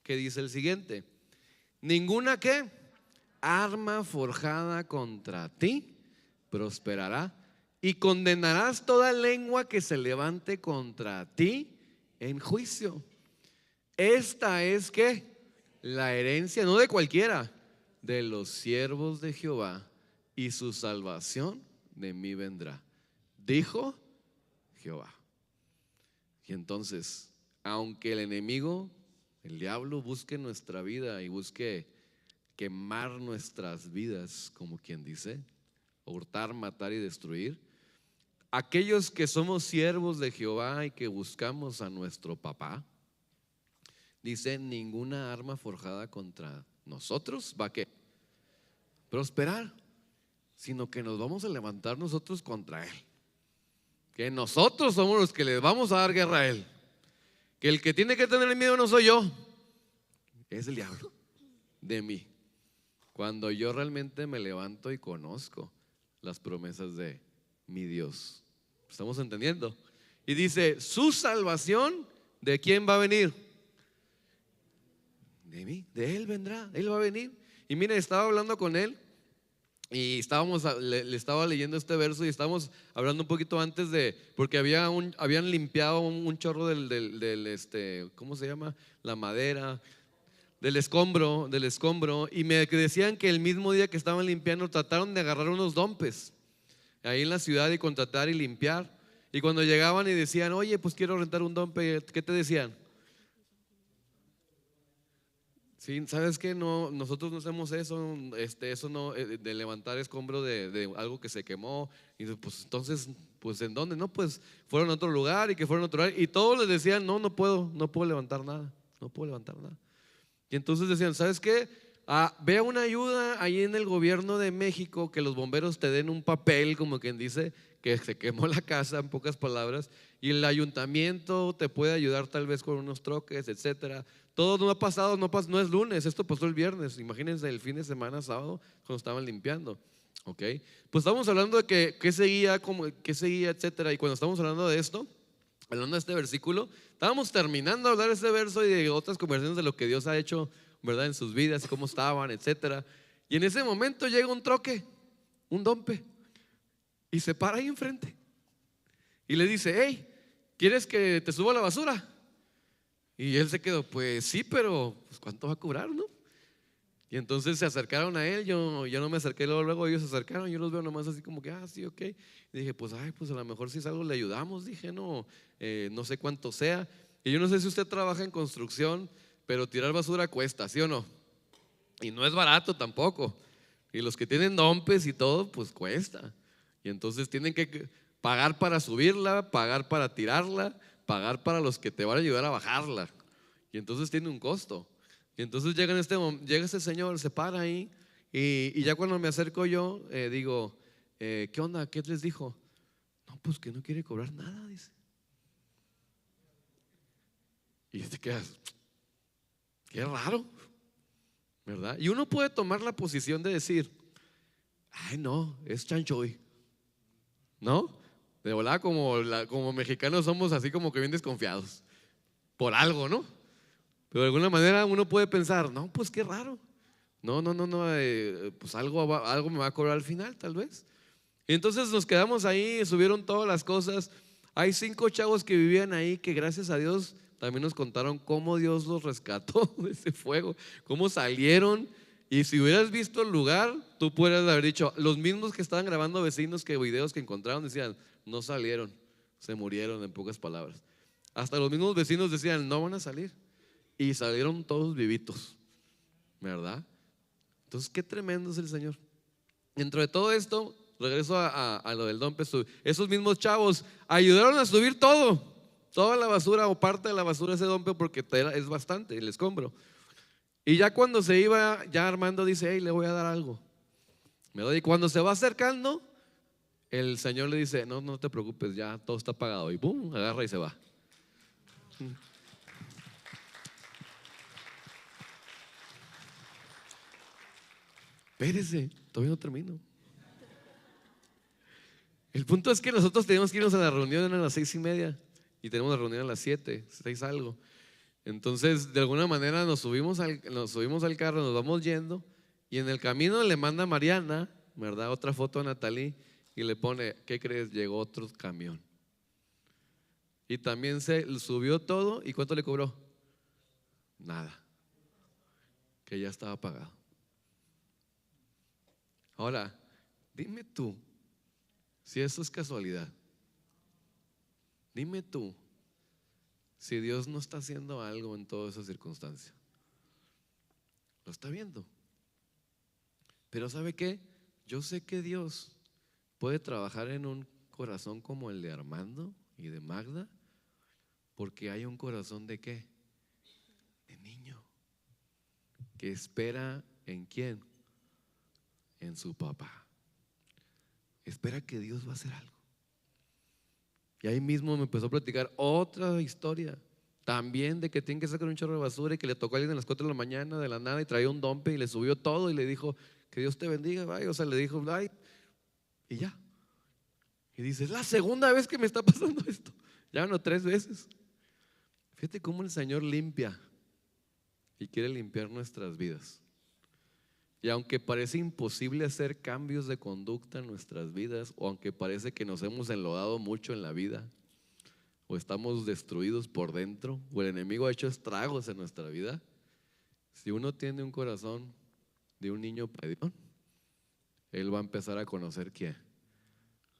que dice el siguiente: ninguna ¿qué? Arma forjada contra ti prosperará, y condenarás toda lengua que se levante contra ti en juicio. Esta es ¿qué? La herencia, no de cualquiera, de los siervos de Jehová, y su salvación de mí vendrá, dijo Jehová. Y entonces, aunque el enemigo, el diablo, busque nuestra vida y busque quemar nuestras vidas, como quien dice, hurtar, matar y destruir, aquellos que somos siervos de Jehová y que buscamos a nuestro papá, dice, ninguna arma forjada contra nosotros va a ¿qué? Prosperar, sino que nos vamos a levantar nosotros contra él. que nosotros somos los que le vamos a dar guerra a él, que el que tiene que tener miedo no soy yo, es el diablo de mí, cuando yo realmente me levanto y conozco las promesas de mi Dios. ¿Estamos entendiendo? Y dice, su salvación, ¿de quién va a venir? De mí, de él vendrá, él va a venir. Y mire, estaba hablando con él y le estaba leyendo este verso y estábamos hablando un poquito antes porque habían limpiado un chorro del ¿cómo se llama? La madera, del escombro, y me decían que el mismo día que estaban limpiando trataron de agarrar unos dompes ahí en la ciudad y contratar y limpiar. Y cuando llegaban y decían, oye, pues quiero rentar un dompe, ¿qué te decían? Sí, ¿sabes qué? No, nosotros no hacemos eso, eso no, de levantar escombro de algo que se quemó. Y pues entonces, pues ¿en dónde? No, pues fueron a otro lugar y que fueron a otro lugar. Y todos les decían, no puedo levantar nada, no puedo levantar nada. Y entonces decían, ¿sabes qué? Ve una ayuda ahí en el gobierno de México, que los bomberos te den un papel, como quien dice, que se quemó la casa, en pocas palabras, y el ayuntamiento te puede ayudar tal vez con unos troques, etcétera. Todo no ha pasado, no es lunes, esto pasó el viernes. Imagínense el fin de semana, sábado, cuando estaban limpiando. ¿Ok? Pues estamos hablando de que seguía, etcétera. Y cuando estamos hablando de esto, hablando de este versículo, estábamos terminando de hablar de este verso y de otras conversaciones de lo que Dios ha hecho, ¿verdad? En sus vidas, cómo estaban, etcétera. Y en ese momento llega un troque, un dompe, y se para ahí enfrente y le dice, hey, ¿quieres que te suba la basura? Y él se quedó, pues sí, pero pues, ¿cuánto va a cobrar, no? Y entonces se acercaron a él, yo no me acerqué, luego ellos se acercaron, yo los veo nomás así como que, sí, ok. Y dije, pues a lo mejor si es algo le ayudamos, dije, no sé cuánto sea. Y yo no sé si usted trabaja en construcción, pero tirar basura cuesta, ¿sí o no? Y no es barato tampoco. Y los que tienen dompes y todo, pues cuesta. Y entonces tienen que pagar para subirla, pagar para tirarla, pagar para los que te van a ayudar a bajarla. Y entonces tiene un costo. Y entonces llega este señor, se para ahí y ya cuando me acerco yo, digo, ¿qué onda? ¿Qué les dijo? No, pues que no quiere cobrar nada, dice. Y te quedas, qué raro, ¿verdad? Y uno puede tomar la posición de decir, ay no, es chanchoy, ¿no? De volada como mexicanos somos así como que bien desconfiados por algo, ¿no? Pero de alguna manera uno puede pensar, no, pues qué raro. No, pues algo me va a cobrar al final, tal vez. Y entonces nos quedamos ahí, subieron todas las cosas. Hay 5 chavos que vivían ahí que gracias a Dios también nos contaron cómo Dios los rescató de ese fuego, cómo salieron. Y si hubieras visto el lugar, tú pudieras haber dicho, los mismos que estaban grabando vecinos, que videos que encontraron decían, no salieron, se murieron, en pocas palabras. Hasta los mismos vecinos decían, no van a salir. Y salieron todos vivitos, ¿verdad? Entonces, qué tremendo es el Señor. Dentro de todo esto, regreso a lo del dompe. Esos mismos chavos ayudaron a subir toda la basura o parte de la basura de ese dompe, porque es bastante el escombro. Y ya cuando se iba, ya Armando dice, hey, le voy a dar algo. Y cuando se va acercando, el Señor le dice, no te preocupes, ya todo está pagado. Y boom, agarra y se va. Espérese, todavía no termino. El punto es que nosotros tenemos que irnos a la reunión a las 6:30 y tenemos la reunión a las 7, 6 algo. Entonces, de alguna manera nos subimos al carro, nos vamos yendo y en el camino le manda a Mariana, ¿verdad? Otra foto a Natalie y le pone, ¿qué crees? Llegó otro camión. Y también se subió todo. ¿Y cuánto le cobró? Nada. Que ya estaba pagado. Ahora, dime tú si eso es casualidad. Dime tú si Dios no está haciendo algo en toda esa circunstancia. Lo está viendo. Pero ¿sabe qué? Yo sé que Dios puede trabajar en un corazón como el de Armando y de Magda, porque hay un corazón de ¿qué? De niño, que espera ¿en quién? En su papá. Espera que Dios va a hacer algo. Y ahí mismo me empezó a platicar otra historia, también de que tiene que sacar un chorro de basura y que le tocó a alguien a las 4 de la mañana de la nada y traía un dompe y le subió todo y le dijo, que Dios te bendiga, bye. O sea, le dijo, bye, y ya. Y dice, es la segunda vez que me está pasando esto, ya no 3 veces. Fíjate cómo el Señor limpia y quiere limpiar nuestras vidas. Y aunque parece imposible hacer cambios de conducta en nuestras vidas, o aunque parece que nos hemos enlodado mucho en la vida, o estamos destruidos por dentro, o el enemigo ha hecho estragos en nuestra vida, si uno tiene un corazón de un niño pedión, él va a empezar a conocer ¿qué?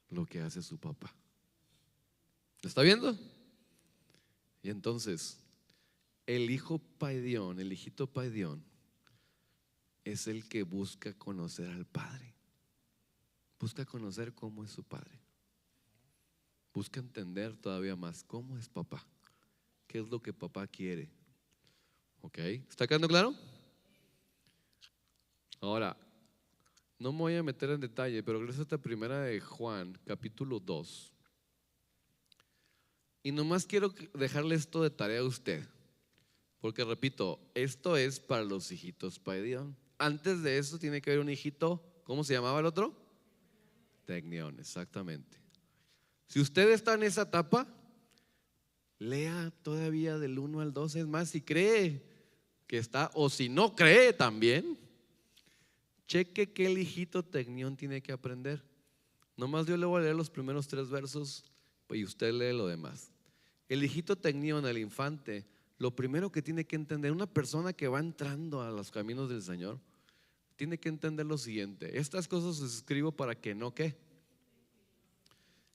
Lo que hace su papá. ¿Lo está viendo? Y entonces, el hijo paidión, el hijito paidión, es el que busca conocer al Padre. Busca conocer cómo es su Padre. Busca entender todavía más cómo es papá. ¿Qué es lo que papá quiere? ¿Ok? ¿Está quedando claro? Ahora, no me voy a meter en detalle, pero regresa a esta primera de Juan, capítulo 2. Y nomás quiero dejarle esto de tarea a usted. Porque repito, esto es para los hijitos paidión. Antes de eso tiene que haber un hijito, ¿cómo se llamaba el otro? Tecnión, exactamente. Si usted está en esa etapa, lea todavía del 1 al 12. Es más, si cree que está, o si no cree también, cheque qué el hijito tecnión tiene que aprender. Nomás yo le voy a leer los primeros 3 versos y usted lee lo demás. El hijito tecnión, el infante, lo primero que tiene que entender, una persona que va entrando a los caminos del Señor, tiene que entender lo siguiente: estas cosas les escribo para que no, ¿qué?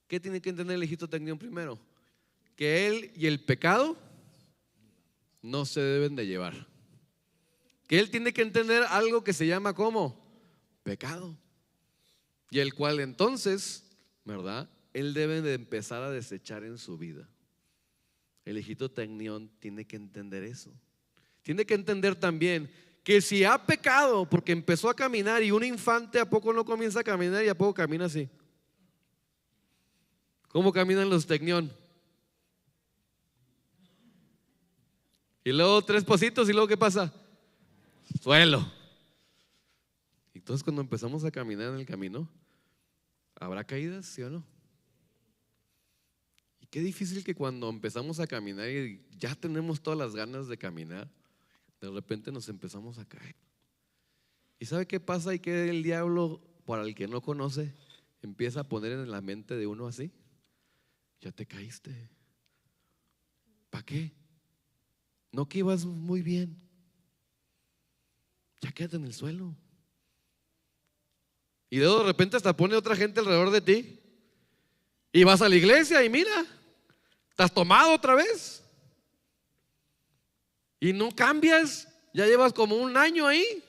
¿Qué tiene que entender el hijito tecnión primero? Que él y el pecado no se deben de llevar. Que él tiene que entender algo que se llama ¿cómo? Pecado. Y el cual entonces, ¿verdad? Él debe de empezar a desechar en su vida. El hijito tecnión tiene que entender eso. Tiene que entender también que si ha pecado porque empezó a caminar, y un infante ¿a poco no comienza a caminar y a poco camina así? ¿Cómo caminan los tecnión? Y luego 3 pasitos y luego ¿qué pasa? Suelo. Entonces cuando empezamos a caminar en el camino, ¿habrá caídas, sí o no? Y qué difícil que cuando empezamos a caminar y ya tenemos todas las ganas de caminar, de repente nos empezamos a caer. ¿Y sabe qué pasa? Y que el diablo, para el que no conoce, empieza a poner en la mente de uno así: ya te caíste. ¿Para qué? No, que ibas muy bien. Ya quédate en el suelo. Y luego de repente hasta pone otra gente alrededor de ti. Y vas a la iglesia y mira, estás tomado otra vez. Y no cambias, ya llevas como 1 año ahí.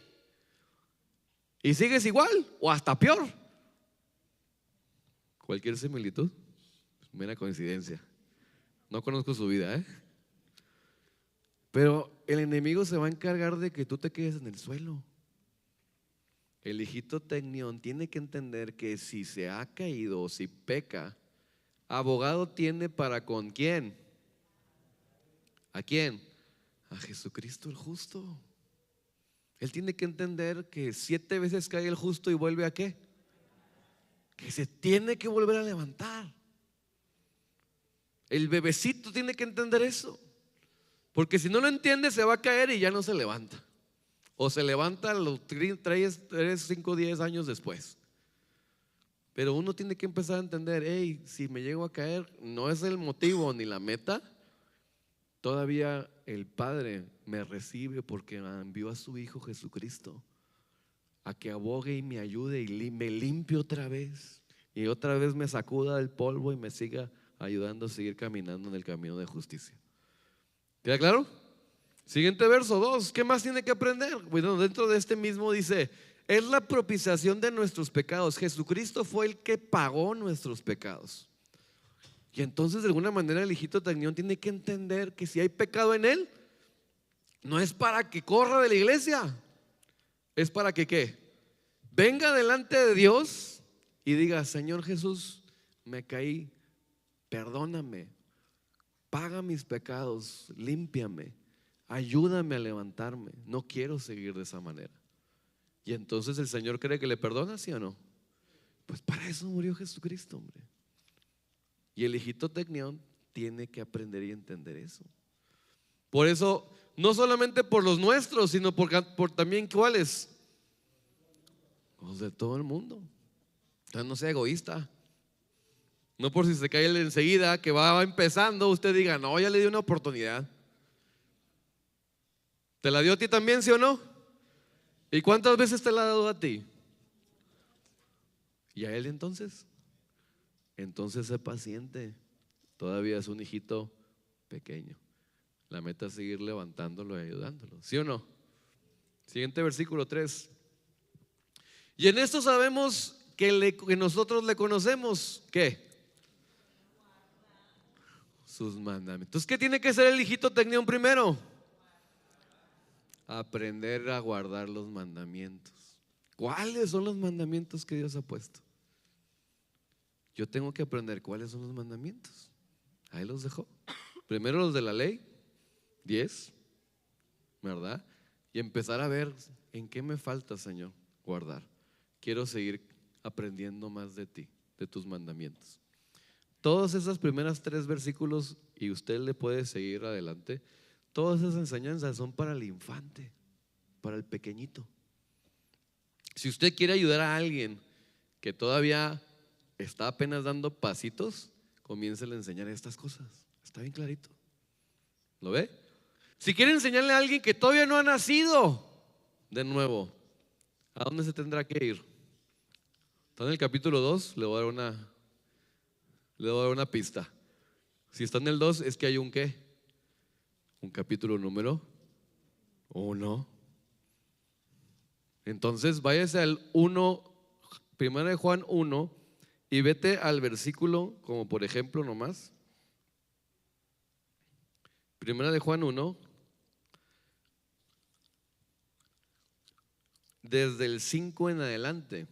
Y sigues igual o hasta peor. Cualquier similitud, mera coincidencia. No conozco su vida, Pero el enemigo se va a encargar de que tú te quedes en el suelo. El hijito tecnión tiene que entender que si se ha caído o si peca, abogado tiene para ¿con quién? ¿A quién? A Jesucristo el justo. Él tiene que entender que 7 veces cae el justo y vuelve ¿a qué? Que se tiene que volver a levantar. El bebecito tiene que entender eso. Porque si no lo entiende, se va a caer y ya no se levanta. O se levanta los 3, 5, 10 años después. Pero uno tiene que empezar a entender: hey, si me llego a caer, no es el motivo ni la meta. Todavía el Padre me recibe porque envió a su Hijo Jesucristo a que abogue y me ayude y me limpie otra vez. Y otra vez me sacuda del polvo y me siga ayudando a seguir caminando en el camino de justicia. ¿Queda claro? Siguiente verso 2. ¿Qué más tiene que aprender? Bueno, dentro de este mismo dice: es la propiciación de nuestros pecados. Jesucristo fue el que pagó nuestros pecados. Y entonces de alguna manera el hijito tecnión tiene que entender que si hay pecado en él, no es para que corra de la iglesia, es para que ¿qué? Venga delante de Dios y diga: Señor Jesús, me caí, perdóname, paga mis pecados, límpiame, ayúdame a levantarme, no quiero seguir de esa manera. Y entonces el Señor cree que le perdona, ¿sí o no? Pues para eso murió Jesucristo, hombre. Y el hijito Tecnión tiene que aprender y entender eso. Por eso, no solamente por los nuestros, sino por también ¿cuáles? Los de todo el mundo. Entonces no sea egoísta. No por si se cae él enseguida, que va empezando, usted diga, no, ya le di una oportunidad. ¿Te la dio a ti también, sí o no? ¿Y cuántas veces te la ha dado a ti? ¿Y a él entonces? Entonces sé paciente. Todavía es un hijito pequeño. La meta es seguir levantándolo y ayudándolo, ¿sí o no? Siguiente versículo 3. Y en esto sabemos que nosotros le conocemos, ¿qué? Sus mandamientos. ¿Qué tiene que ser el hijito Tecnión primero? Aprender a guardar los mandamientos. ¿Cuáles son los mandamientos que Dios ha puesto? Yo tengo que aprender cuáles son los mandamientos. Ahí los dejó. Primero los de la ley, 10, ¿verdad? Y empezar a ver en qué me falta, Señor, guardar. Quiero seguir aprendiendo más de ti, de tus mandamientos. Todas esas primeras 3 versículos, y usted le puede seguir adelante, todas esas enseñanzas son para el infante, para el pequeñito. Si usted quiere ayudar a alguien que todavía está apenas dando pasitos, comience a enseñar estas cosas. Está bien clarito. ¿Lo ve? Si quiere enseñarle a alguien que todavía no ha nacido de nuevo, ¿a dónde se tendrá que ir? Está en el capítulo 2, le voy a dar una pista. Si está en el 2 es que hay un ¿qué? Un capítulo número 1. Entonces váyase al 1, 1 de Juan 1 y vete al versículo, como por ejemplo nomás. 1 de Juan 1, desde el 5 en adelante.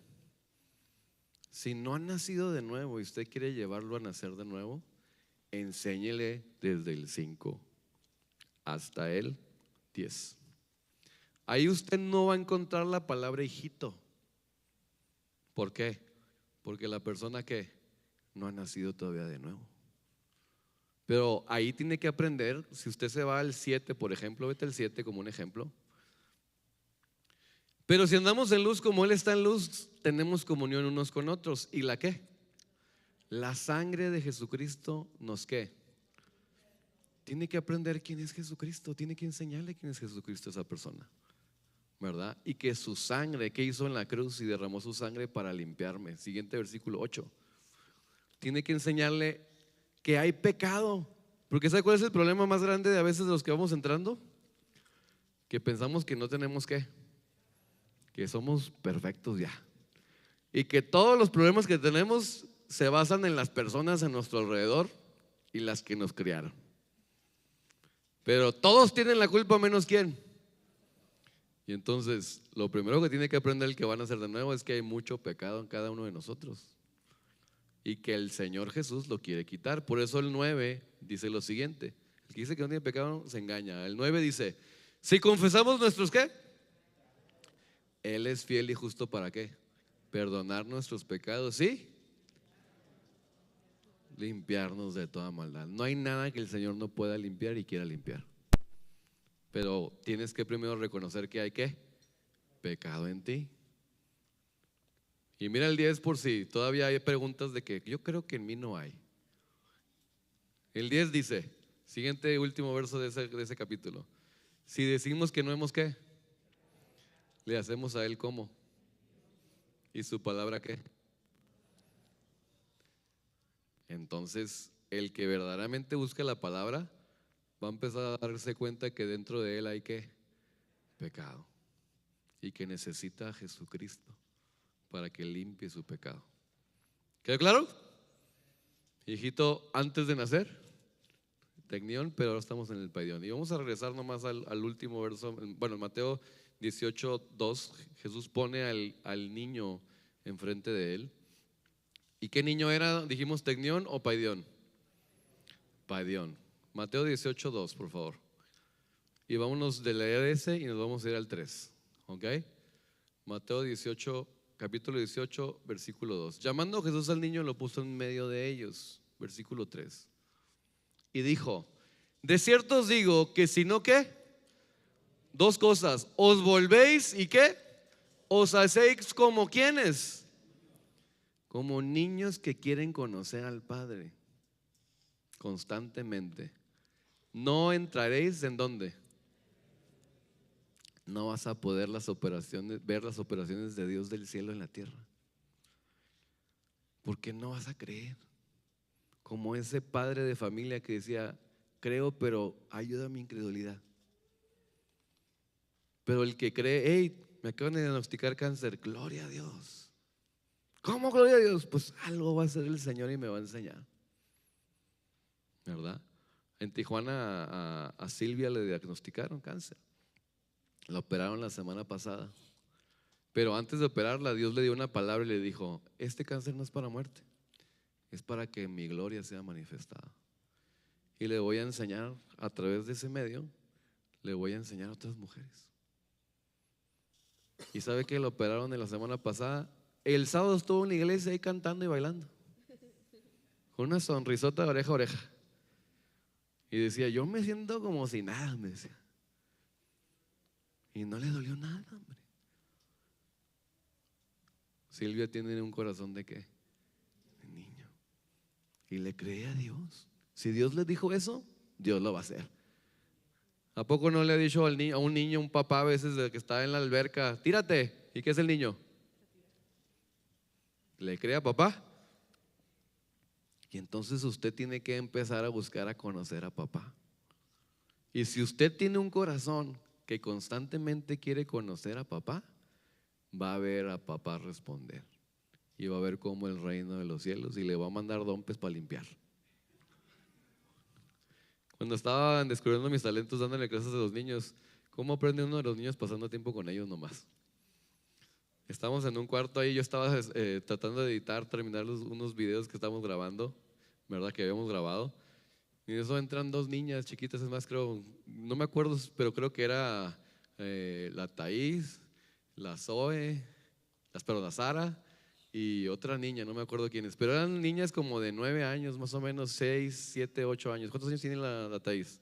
Si no ha nacido de nuevo y usted quiere llevarlo a nacer de nuevo, enséñele desde el 5 hasta el 10. Ahí usted no va a encontrar la palabra hijito. ¿Por qué? Porque la persona que no ha nacido todavía de nuevo. Pero ahí tiene que aprender. Si usted se va al 7, por ejemplo, vete al 7 como un ejemplo. Pero si andamos en luz como Él está en luz, tenemos comunión unos con otros. ¿Y la qué? La sangre de Jesucristo nos ¿qué? Tiene que aprender quién es Jesucristo. Tiene que enseñarle quién es Jesucristo a esa persona, ¿verdad? Y que su sangre, ¿qué hizo en la cruz? Y derramó su sangre para limpiarme. Siguiente versículo 8. Tiene que enseñarle que hay pecado. Porque ¿sabe cuál es el problema más grande de a veces de los que vamos entrando? Que pensamos que no tenemos ¿qué? Que somos perfectos ya. Y que todos los problemas que tenemos se basan en las personas a nuestro alrededor y las que nos criaron. Pero todos tienen la culpa menos ¿quién? Y entonces lo primero que tiene que aprender el que van a hacer de nuevo es que hay mucho pecado en cada uno de nosotros y que el Señor Jesús lo quiere quitar. Por eso el 9 dice lo siguiente: el que dice que no tiene pecado se engaña. El 9 dice: si confesamos nuestros ¿qué? Él es fiel y justo para ¿qué? Perdonar nuestros pecados, ¿sí? Limpiarnos de toda maldad. No hay nada que el Señor no pueda limpiar y quiera limpiar. Pero tienes que primero reconocer que hay ¿qué? Pecado en ti. Y mira el 10 por si todavía hay preguntas de que yo creo que en mí no hay. El 10 dice, siguiente último verso de ese capítulo: si decimos que no hemos ¿qué? Le hacemos a Él ¿cómo? ¿Y su palabra qué? Entonces el que verdaderamente busca la palabra va a empezar a darse cuenta que dentro de él hay ¿qué? Pecado, y que necesita a Jesucristo para que limpie su pecado. ¿Quedó claro? Hijito antes de nacer, Tecnión, pero ahora estamos en el Paidión. Y vamos a regresar nomás al último verso. Bueno, en Mateo 18:2, Jesús pone al niño enfrente de él. ¿Y qué niño era? Dijimos, ¿Tecnión o Paidión? Paidión. Mateo 18:2, por favor. Y vámonos de leer ese y nos vamos a ir al 3. ¿Ok? Mateo 18, capítulo 18, versículo 2. Llamando a Jesús al niño, lo puso en medio de ellos. Versículo 3. Y dijo: de cierto os digo que si no, ¿qué? Dos cosas. Os volvéis y ¿qué? Os hacéis como ¿quiénes? Como niños que quieren conocer al Padre constantemente. No entraréis en ¿dónde? No vas a poder ver las operaciones de Dios del cielo en la tierra. Porque no vas a creer. Como ese padre de familia que decía: creo, pero ayuda a mi incredulidad. Pero el que cree: hey, me acaban de diagnosticar cáncer, gloria a Dios. ¿Cómo gloria a Dios? Pues algo va a hacer el Señor y me va a enseñar, ¿verdad? En Tijuana a Silvia le diagnosticaron cáncer. La operaron la semana pasada. Pero antes de operarla, Dios le dio una palabra y le dijo: este cáncer no es para muerte, es para que mi gloria sea manifestada. Y le voy a enseñar a través de ese medio, le voy a enseñar a otras mujeres. Y sabe que lo operaron en la semana pasada. El sábado estuvo en la iglesia ahí cantando y bailando, con una sonrisota de oreja a oreja. Y decía: yo me siento como si nada, me decía. Y no le dolió nada, hombre. Silvia tiene un corazón ¿de qué? De niño. Y le cree a Dios. Si Dios le dijo eso, Dios lo va a hacer. ¿A poco no le ha dicho a un niño, un papá a veces de que está en la alberca: tírate? ¿Y qué es el niño? ¿Le cree a papá? Y entonces usted tiene que empezar a buscar a conocer a papá. Y si usted tiene un corazón que constantemente quiere conocer a papá, va a ver a papá responder. Y va a ver cómo el reino de los cielos, y le va a mandar dompes para limpiar. Cuando estaba descubriendo mis talentos dándole clases a los niños, ¿cómo aprende uno de los niños pasando tiempo con ellos nomás? Estábamos en un cuarto ahí, yo estaba tratando de editar, terminar unos videos que estábamos grabando, ¿verdad? Que habíamos grabado. Y en eso entran dos niñas chiquitas, es más, creo, no me acuerdo, pero creo que era la Thaís, la Zoe, la Sara y otra niña, no me acuerdo quiénes, pero eran niñas como de 9 años, más o menos, 6, 7, 8 años. ¿Cuántos años tiene la Thaís?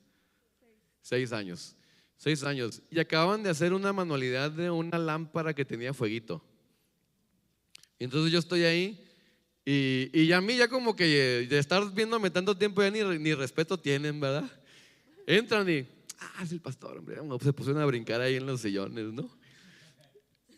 6 años. 6 años. Y acaban de hacer una manualidad de una lámpara que tenía fueguito. Y entonces yo estoy ahí y a mí ya como que de estar viéndome tanto tiempo ya ni respeto tienen, ¿verdad? Entran y, es el pastor, hombre. Se pusieron a brincar ahí en los sillones, ¿no?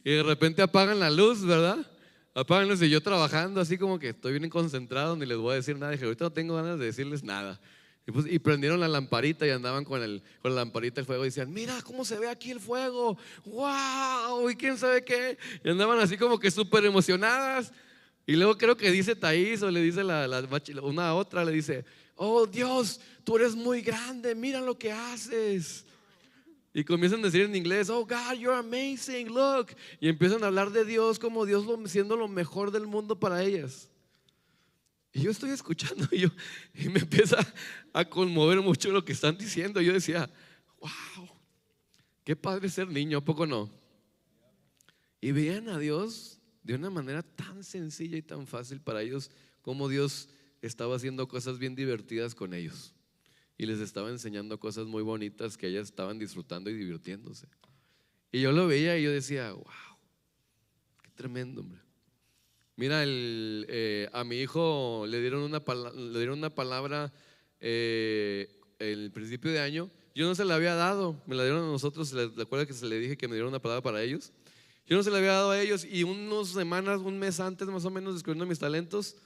Y de repente apagan la luz, ¿verdad? Apagan la luz y yo trabajando así como que estoy bien concentrado, ni les voy a decir nada. Dije: ahorita no tengo ganas de decirles nada. Y prendieron la lamparita y andaban con la lamparita el fuego y decían: mira cómo se ve aquí el fuego, wow, y quién sabe qué. Y andaban así como que súper emocionadas. Y luego creo que dice Thaís, o le dice una a otra, le dice: oh Dios, tú eres muy grande, mira lo que haces. Y comienzan a decir en inglés: oh God, you're amazing, look. Y empiezan a hablar de Dios como Dios siendo lo mejor del mundo para ellas. Y yo estoy escuchando y me empieza a conmover mucho lo que están diciendo. Yo decía: wow, qué padre ser niño, ¿a poco no? Y veían a Dios de una manera tan sencilla y tan fácil para ellos, como Dios estaba haciendo cosas bien divertidas con ellos y les estaba enseñando cosas muy bonitas que ellas estaban disfrutando y divirtiéndose. Y yo lo veía y yo decía: wow, qué tremendo, hombre. Mira, a mi hijo le dieron una palabra el principio de año. Yo no se la había dado, me la dieron a nosotros. ¿Se acuerda que se le dije que me dieron una palabra para ellos? Yo no se la había dado a ellos, y unas semanas, un mes antes más o menos, descubriendo mis talentos,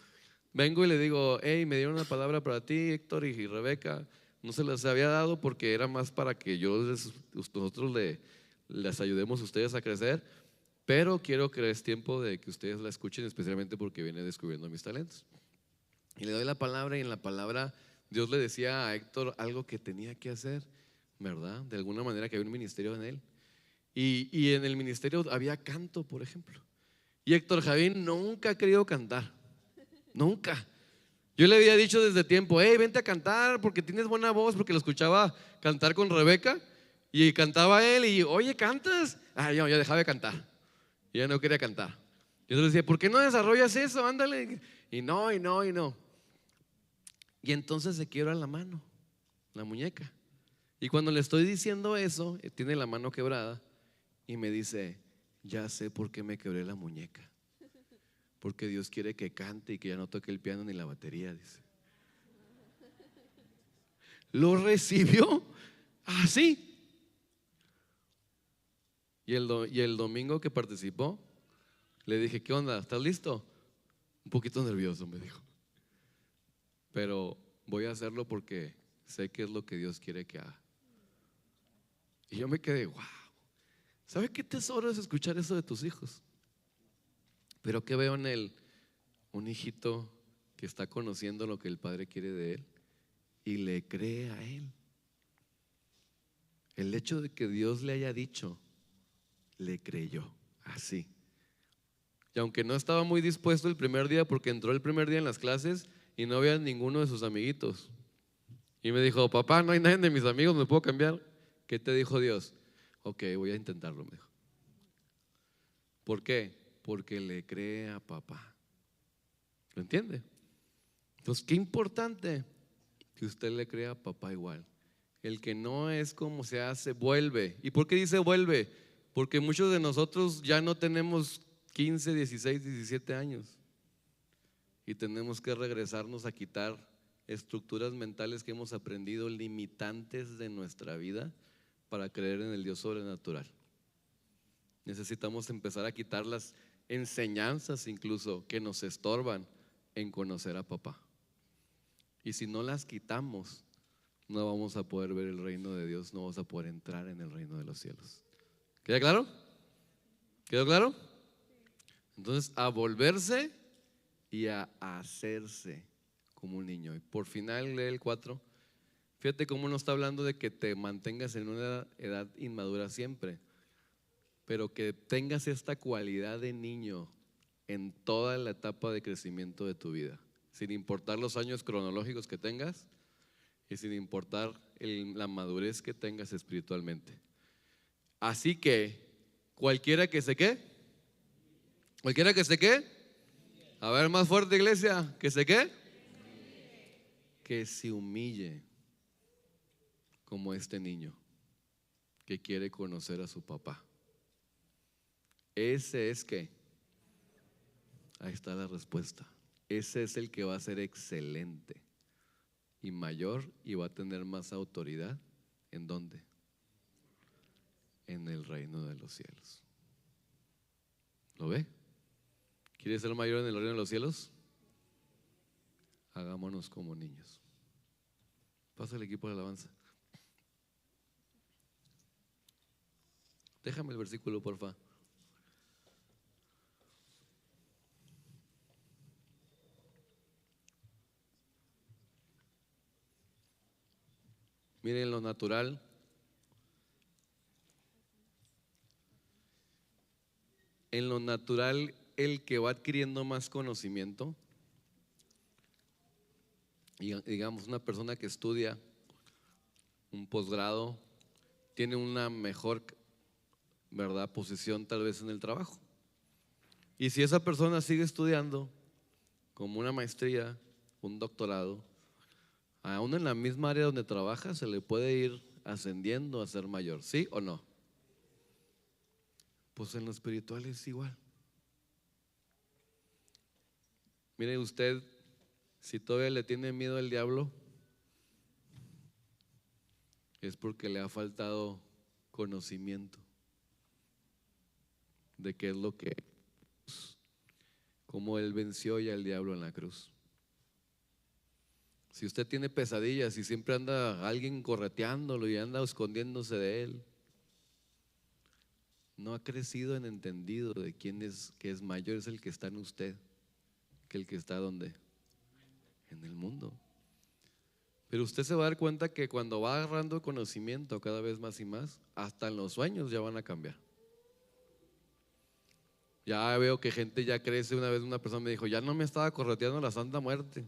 vengo y le digo: hey, me dieron una palabra para ti, Héctor y Rebeca. No se las había dado porque era más para que nosotros les ayudemos a ustedes a crecer, pero quiero que es tiempo de que ustedes la escuchen, especialmente porque viene descubriendo mis talentos. Y le doy la palabra, y en la palabra Dios le decía a Héctor algo que tenía que hacer, ¿verdad? De alguna manera, que había un ministerio en él. Y en el ministerio había canto, por ejemplo. Y Héctor Javín nunca ha querido cantar, nunca. Yo le había dicho desde tiempo, hey, vente a cantar porque tienes buena voz, porque lo escuchaba cantar con Rebeca y cantaba él y, oye, ¿cantas? Yo ya dejaba de cantar, yo ya no quería cantar. Yo le decía, ¿por qué no desarrollas eso? Ándale. Y no. Y entonces se quiebra la mano, la muñeca. Y cuando le estoy diciendo eso, tiene la mano quebrada y me dice, ya sé por qué me quebré la muñeca. Porque Dios quiere que cante y que ya no toque el piano ni la batería, dice. Lo recibió así. Y el domingo que participó, le dije, ¿qué onda? ¿Estás listo? Un poquito nervioso, me dijo. Pero voy a hacerlo porque sé que es lo que Dios quiere que haga. Y yo me quedé, wow. ¿Sabe qué tesoro es escuchar eso de tus hijos? Pero ¿qué veo en él? Un hijito que está conociendo lo que el padre quiere de él y le cree a él. El hecho de que Dios le haya dicho, le creyó, así. Y aunque no estaba muy dispuesto el primer día, porque entró el primer día en las clases y no había ninguno de sus amiguitos. Y me dijo, papá, no hay nadie de mis amigos, ¿me puedo cambiar? ¿Qué te dijo Dios? Ok, voy a intentarlo, me dijo. ¿Por qué? Porque le cree a papá. ¿Lo entiende? Entonces, qué importante que usted le crea a papá igual. El que no es como se hace, vuelve. ¿Y por qué dice vuelve? Porque muchos de nosotros ya no tenemos 15, 16, 17 años. Y tenemos que regresarnos a quitar estructuras mentales que hemos aprendido, limitantes de nuestra vida, para creer en el Dios sobrenatural. Necesitamos empezar a quitar las enseñanzas incluso que nos estorban en conocer a papá. Y si no las quitamos, no vamos a poder ver el reino de Dios, no vamos a poder entrar en el reino de los cielos. ¿Queda claro? ¿Quedó claro? Entonces, a volverse y a hacerse como un niño. Y por final lee el 4. Fíjate cómo no está hablando de que te mantengas en una edad inmadura siempre, pero que tengas esta cualidad de niño en toda la etapa de crecimiento de tu vida, sin importar los años cronológicos que tengas y sin importar la madurez que tengas espiritualmente. Así que cualquiera que se qué, a ver, más fuerte, iglesia, que se qué, que se humille como este niño que quiere conocer a su papá. Ese es que, ahí está la respuesta. Ese es el que va a ser excelente y mayor y va a tener más autoridad. ¿En dónde? En el reino de los cielos. ¿Lo ve? ¿Quiere ser mayor en el reino de los cielos? Hagámonos como niños. Pasa el equipo de alabanza. Déjame el versículo, porfa. Miren lo natural. En lo natural, el que va adquiriendo más conocimiento, y digamos una persona que estudia un posgrado, tiene una mejor, ¿verdad?, posición tal vez en el trabajo. Y si esa persona sigue estudiando como una maestría, un doctorado, aún en la misma área donde trabaja se le puede ir ascendiendo a ser mayor, ¿sí o no? Pues en lo espiritual es igual. Mire usted, si todavía le tiene miedo al diablo, es porque le ha faltado conocimiento de qué es lo que es, cómo él venció ya al diablo en la cruz. Si usted tiene pesadillas y siempre anda alguien correteándolo y anda escondiéndose de él, no ha crecido en entendido de quién es, que es mayor es el que está en usted que el que está donde, en el mundo. Pero usted se va a dar cuenta que cuando va agarrando conocimiento cada vez más y más, hasta en los sueños ya van a cambiar. Ya veo que gente ya crece. Una vez una persona me dijo, ya no me estaba correteando la Santa Muerte,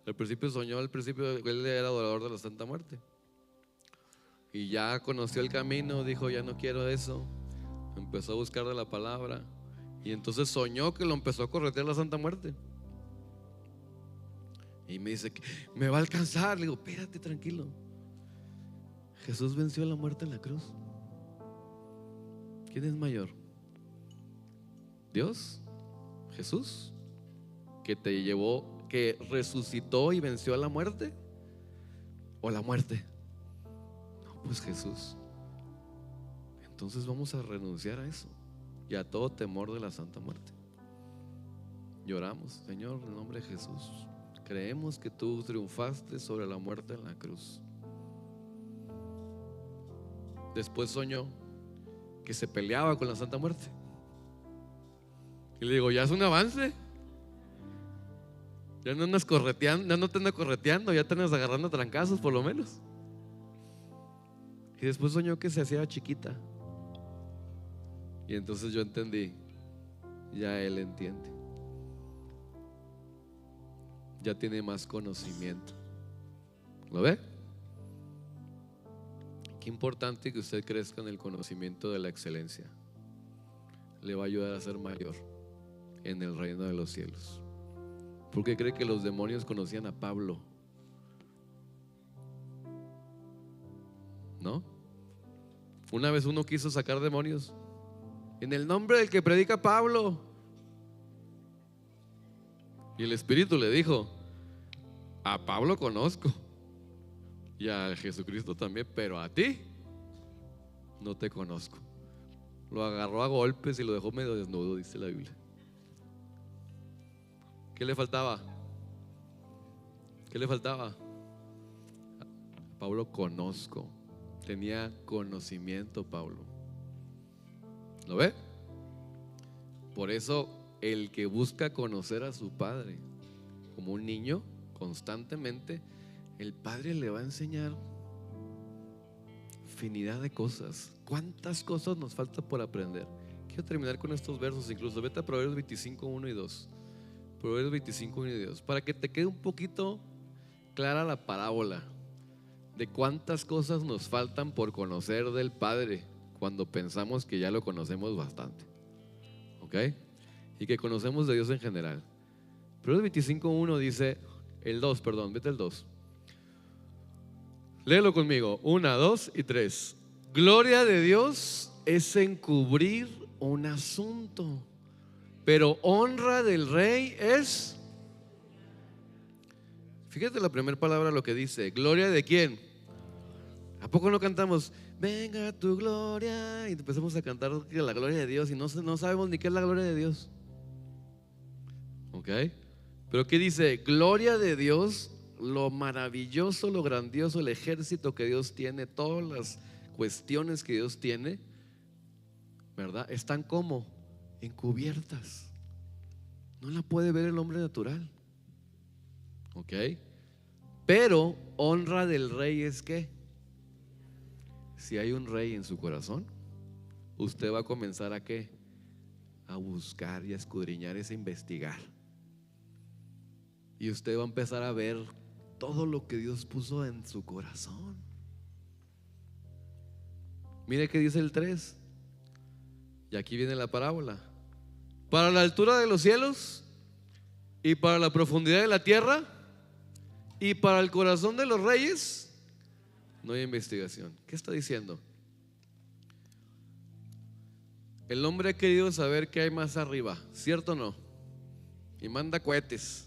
Al principio soñó, al principio él era adorador de la Santa Muerte. Y ya conoció el camino, dijo ya no quiero eso. Empezó a buscar de la palabra. Y entonces soñó que lo empezó a corretear la Santa Muerte. Y me dice que me va a alcanzar. Le digo, espérate, tranquilo. Jesús venció la muerte en la cruz. ¿Quién es mayor? ¿Dios? ¿Jesús? ¿Que te llevó, que resucitó y venció a la muerte? ¿O la muerte? No, pues Jesús. Entonces vamos a renunciar a eso y a todo temor de la Santa Muerte. Lloramos, Señor, en el nombre de Jesús. Creemos que tú triunfaste sobre la muerte en la cruz. Después soñó que se peleaba con la Santa Muerte. Y le digo, ya es un avance. Ya no andas correteando, ya no te andas correteando, ya te andas agarrando a trancazos por lo menos. Y después soñó que se hacía chiquita. Y entonces yo entendí, ya él entiende. Ya tiene más conocimiento. ¿Lo ve? Qué importante que usted crezca en el conocimiento de la excelencia. Le va a ayudar a ser mayor en el reino de los cielos. ¿Por qué cree que los demonios conocían a Pablo? ¿No? Una vez uno quiso sacar demonios en el nombre del que predica Pablo. Y el Espíritu le dijo, a Pablo conozco y a Jesucristo también, pero a ti no te conozco. Lo agarró a golpes y lo dejó medio desnudo, dice la Biblia. ¿Qué le faltaba? ¿Qué le faltaba? A Pablo conozco. Tenía conocimiento Pablo. ¿Lo ve? Por eso el que busca conocer a su padre como un niño constantemente, el padre le va a enseñar infinidad de cosas. ¿Cuántas cosas nos falta por aprender? Quiero terminar con estos versos. Incluso vete a Proverbios 25, 1 y 2. Proverbios 25, 1 y 2, para que te quede un poquito clara la parábola de cuántas cosas nos faltan por conocer del Padre cuando pensamos que ya lo conocemos bastante. ¿Ok? Y que conocemos de Dios en general. Proverbios 25, 1 dice, vete el 2. Léelo conmigo, 1, 2 y 3. Gloria de Dios es encubrir un asunto, pero honra del rey es. Fíjate la primera palabra lo que dice. ¿Gloria de quién? ¿A poco no cantamos venga tu gloria? Y empezamos a cantar la gloria de Dios y no sabemos ni qué es la gloria de Dios. ¿Ok? Pero ¿qué dice? Gloria de Dios, lo maravilloso, lo grandioso, el ejército que Dios tiene, todas las cuestiones que Dios tiene, ¿verdad? Están como encubiertas. No la puede ver el hombre natural. ¿Ok? Pero honra del rey es que si hay un rey en su corazón, usted va a comenzar a ¿qué? A buscar y a escudriñar, es a investigar. Y usted va a empezar a ver todo lo que Dios puso en su corazón. Mire que dice el 3. Y aquí viene la parábola. Para la altura de los cielos y para la profundidad de la tierra y para el corazón de los reyes no hay investigación. ¿Qué está diciendo? El hombre ha querido saber qué hay más arriba, ¿cierto o no? Y manda cohetes.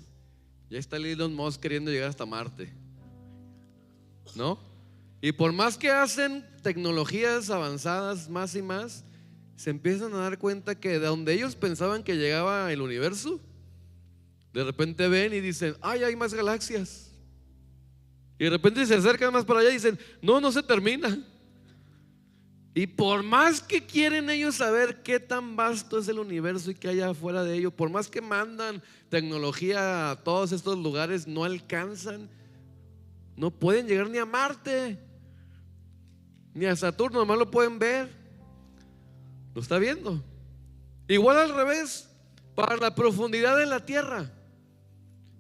Ya está Elon Musk queriendo llegar hasta Marte, ¿no? Y por más que hacen tecnologías avanzadas más y más, se empiezan a dar cuenta que de donde ellos pensaban que llegaba el universo, de repente ven y dicen, ay, hay más galaxias. Y de repente se acercan más para allá y dicen, no se termina. Y por más que quieren ellos saber qué tan vasto es el universo y qué hay afuera de ello, por más que mandan tecnología a todos estos lugares, no alcanzan, no pueden llegar ni a Marte, ni a Saturno, nomás lo pueden ver. ¿Lo está viendo? Igual al revés, para la profundidad de la tierra.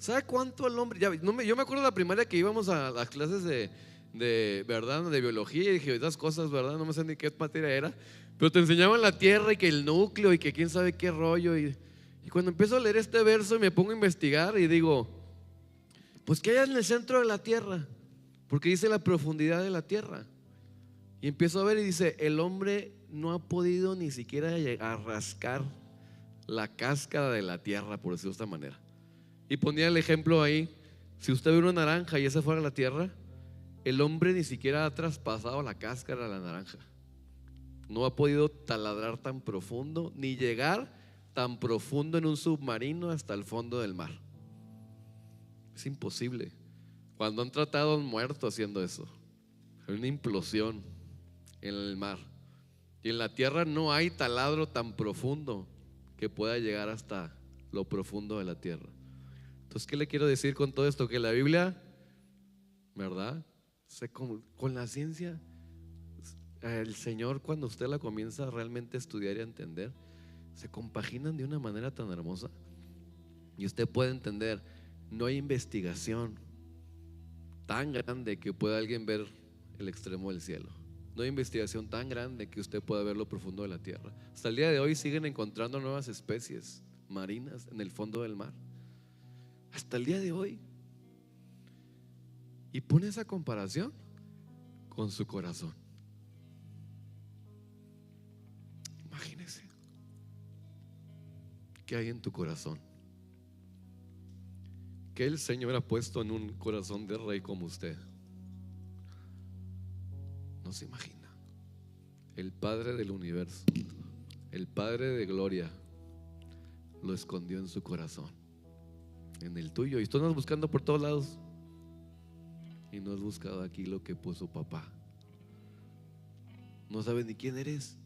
¿Sabe cuánto el hombre? Yo me acuerdo de la primaria que íbamos a las clases ¿verdad? De biología y dije, esas cosas, ¿verdad? No me sé ni qué materia era. Pero te enseñaban la tierra y que el núcleo y que quién sabe qué rollo. Y cuando empiezo a leer este verso y me pongo a investigar y digo, pues ¿qué hay en el centro de la tierra? Porque dice la profundidad de la tierra. Y empiezo a ver y dice, el hombre no ha podido ni siquiera llegar a rascar la cáscara de la tierra, por decirlo de esta manera. Y ponía el ejemplo ahí, si usted ve una naranja y esa fuera la tierra, el hombre ni siquiera ha traspasado la cáscara de la naranja. No ha podido taladrar tan profundo, ni llegar tan profundo en un submarino hasta el fondo del mar. Es imposible. Cuando han tratado, han muerto haciendo eso. Hay una implosión en el mar. Y en la tierra no hay taladro tan profundo que pueda llegar hasta lo profundo de la tierra. Entonces, ¿qué le quiero decir con todo esto? Que la Biblia, ¿verdad? Con la ciencia, el Señor, cuando usted la comienza a realmente estudiar y a entender, se compaginan de una manera tan hermosa. Y usted puede entender, no hay investigación tan grande que pueda alguien ver el extremo del cielo. No hay investigación tan grande que usted pueda ver lo profundo de la tierra. Hasta el día de hoy siguen encontrando nuevas especies marinas en el fondo del mar. Hasta el día de hoy. Y pone esa comparación con su corazón. Imagínese qué hay en tu corazón. ¿Qué el Señor ha puesto en un corazón de rey como usted? No se imagina. El Padre del universo, el Padre de gloria, lo escondió en su corazón, en el tuyo. Y tú andas buscando por todos lados y no has buscado aquí lo que puso papá. No sabes ni quién eres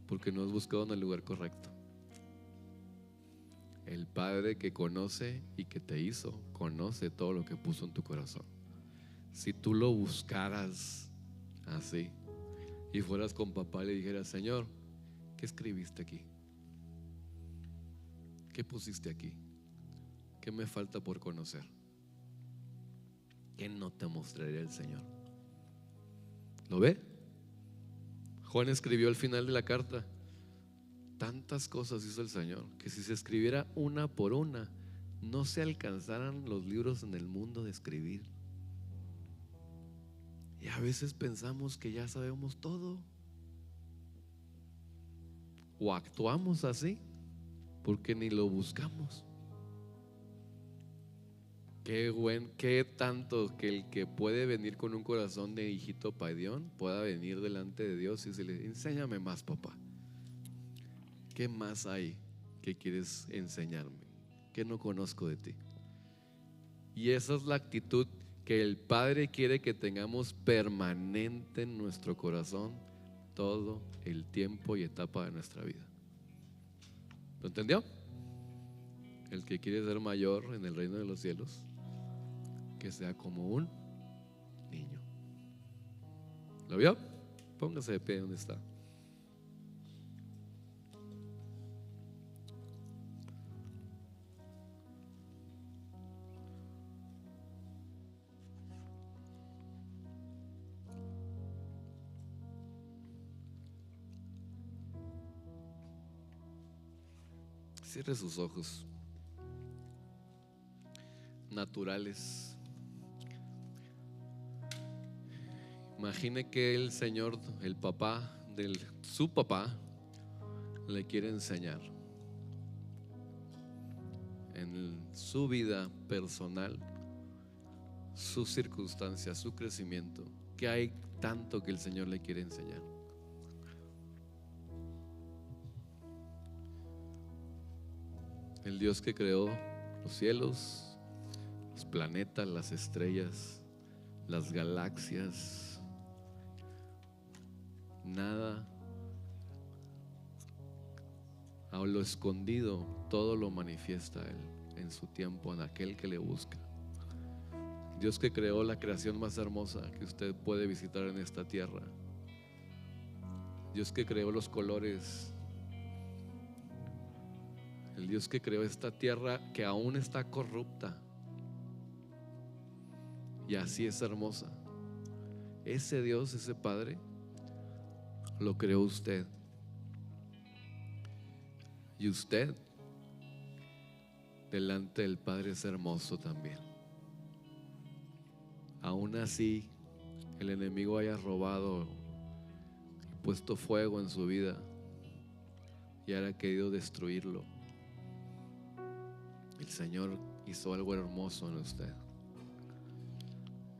porque no has buscado en el lugar correcto. El Padre que conoce y que te hizo, conoce todo lo que puso en tu corazón. Si tú lo buscaras así y fueras con papá y le dijeras, Señor, ¿qué escribiste aquí? ¿Qué pusiste aquí? ¿Qué me falta por conocer? ¿Qué no te mostraría el Señor? ¿Lo ve? Juan escribió al final de la carta, tantas cosas hizo el Señor que si se escribiera una por una, no se alcanzaran los libros en el mundo de escribir. Y a veces pensamos que ya sabemos todo, o actuamos así porque ni lo buscamos. Qué tanto que el que puede venir con un corazón de hijito paidión pueda venir delante de Dios y decirle, enséñame más, papá. ¿Qué más hay que quieres enseñarme? ¿Qué no conozco de ti? Y esa es la actitud que el Padre quiere que tengamos permanente en nuestro corazón todo el tiempo y etapa de nuestra vida. ¿Lo entendió? El que quiere ser mayor en el reino de los cielos, que sea como un niño. ¿Lo vio? Póngase de pie donde está. Cierre sus ojos naturales. Imagine que el Señor, el papá de su papá, le quiere enseñar en su vida personal, sus circunstancias, su crecimiento, que hay tanto que el Señor le quiere enseñar. El Dios que creó los cielos, los planetas, las estrellas, las galaxias, nada a lo escondido, todo lo manifiesta Él en su tiempo, en aquel que le busca. Dios que creó la creación más hermosa que usted puede visitar en esta tierra. Dios que creó los colores el Dios que creó esta tierra que aún está corrupta y así es hermosa. Ese Dios, ese Padre, lo creó usted. Y usted delante del Padre es hermoso también. Aún así el enemigo haya robado, puesto fuego en su vida y haya querido destruirlo, el Señor hizo algo hermoso en usted.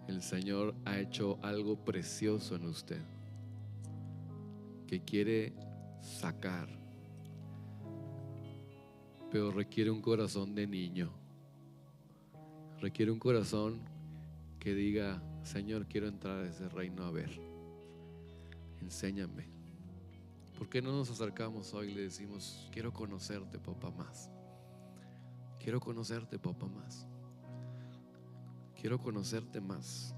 El Señor ha hecho algo precioso en usted que quiere sacar, pero requiere un corazón de niño. Requiere un corazón que diga: Señor, quiero entrar a ese reino, a ver, enséñame. ¿Por qué no nos acercamos hoy y le decimos: quiero conocerte, papá, más? Quiero conocerte, papá, más. Quiero conocerte más.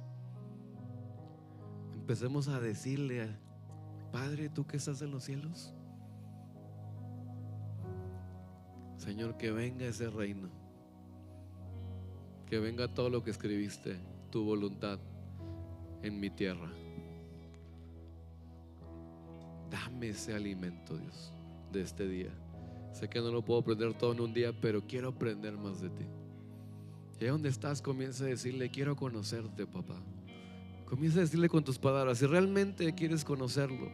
Empecemos a decirle: Padre, tú que estás en los cielos, Señor, que venga ese reino, que venga todo lo que escribiste, tu voluntad en mi tierra. Dame ese alimento, Dios, de este día. Sé que no lo puedo aprender todo en un día, pero quiero aprender más de ti. Y ahí donde estás, comienza a decirle: quiero conocerte, papá. Comienza a decirle con tus palabras. Si realmente quieres conocerlo,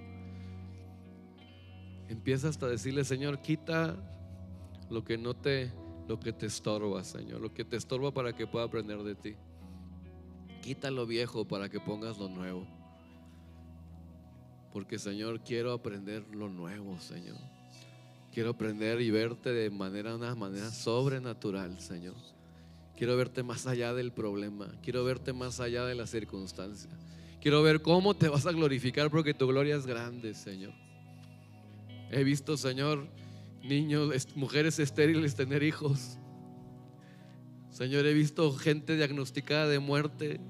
empieza hasta a decirle: Señor, quita lo que te estorba, Señor, lo que te estorba para que pueda aprender de ti. Quita lo viejo para que pongas lo nuevo. Porque, Señor, quiero aprender lo nuevo, Señor. Quiero aprender y verte de una manera sobrenatural, Señor. Quiero verte más allá del problema. Quiero verte más allá de la circunstancia. Quiero ver cómo te vas a glorificar, porque tu gloria es grande, Señor. He visto, Señor, niños, mujeres estériles tener hijos. Señor, he visto gente diagnosticada de muerte.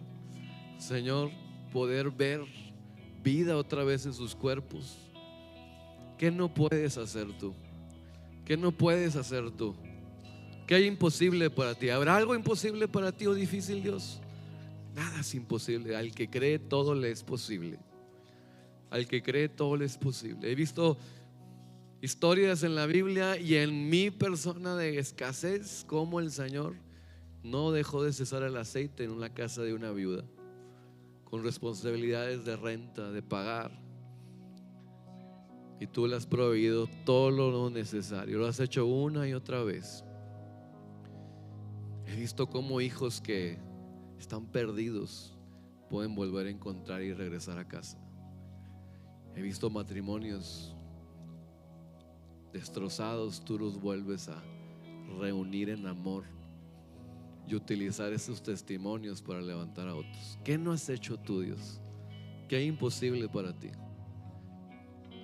Señor, poder ver vida otra vez en sus cuerpos. ¿Qué no puedes hacer tú? ¿Qué no puedes hacer tú? ¿Qué hay imposible para ti? ¿Habrá algo imposible para ti o difícil, Dios? Nada es imposible. Al que cree, todo le es posible. Al que cree, todo le es posible. He visto historias en la Biblia y en mi persona de escasez, como el Señor no dejó de cesar el aceite en la casa de una viuda, con responsabilidades de renta, de pagar. Y tú le has proveído todo lo necesario. Lo has hecho una y otra vez. He visto cómo hijos que están perdidos pueden volver a encontrar y regresar a casa. He visto matrimonios destrozados, tú los vuelves a reunir en amor y utilizar esos testimonios para levantar a otros. ¿Qué no has hecho tú, Dios? ¿Qué hay imposible para ti?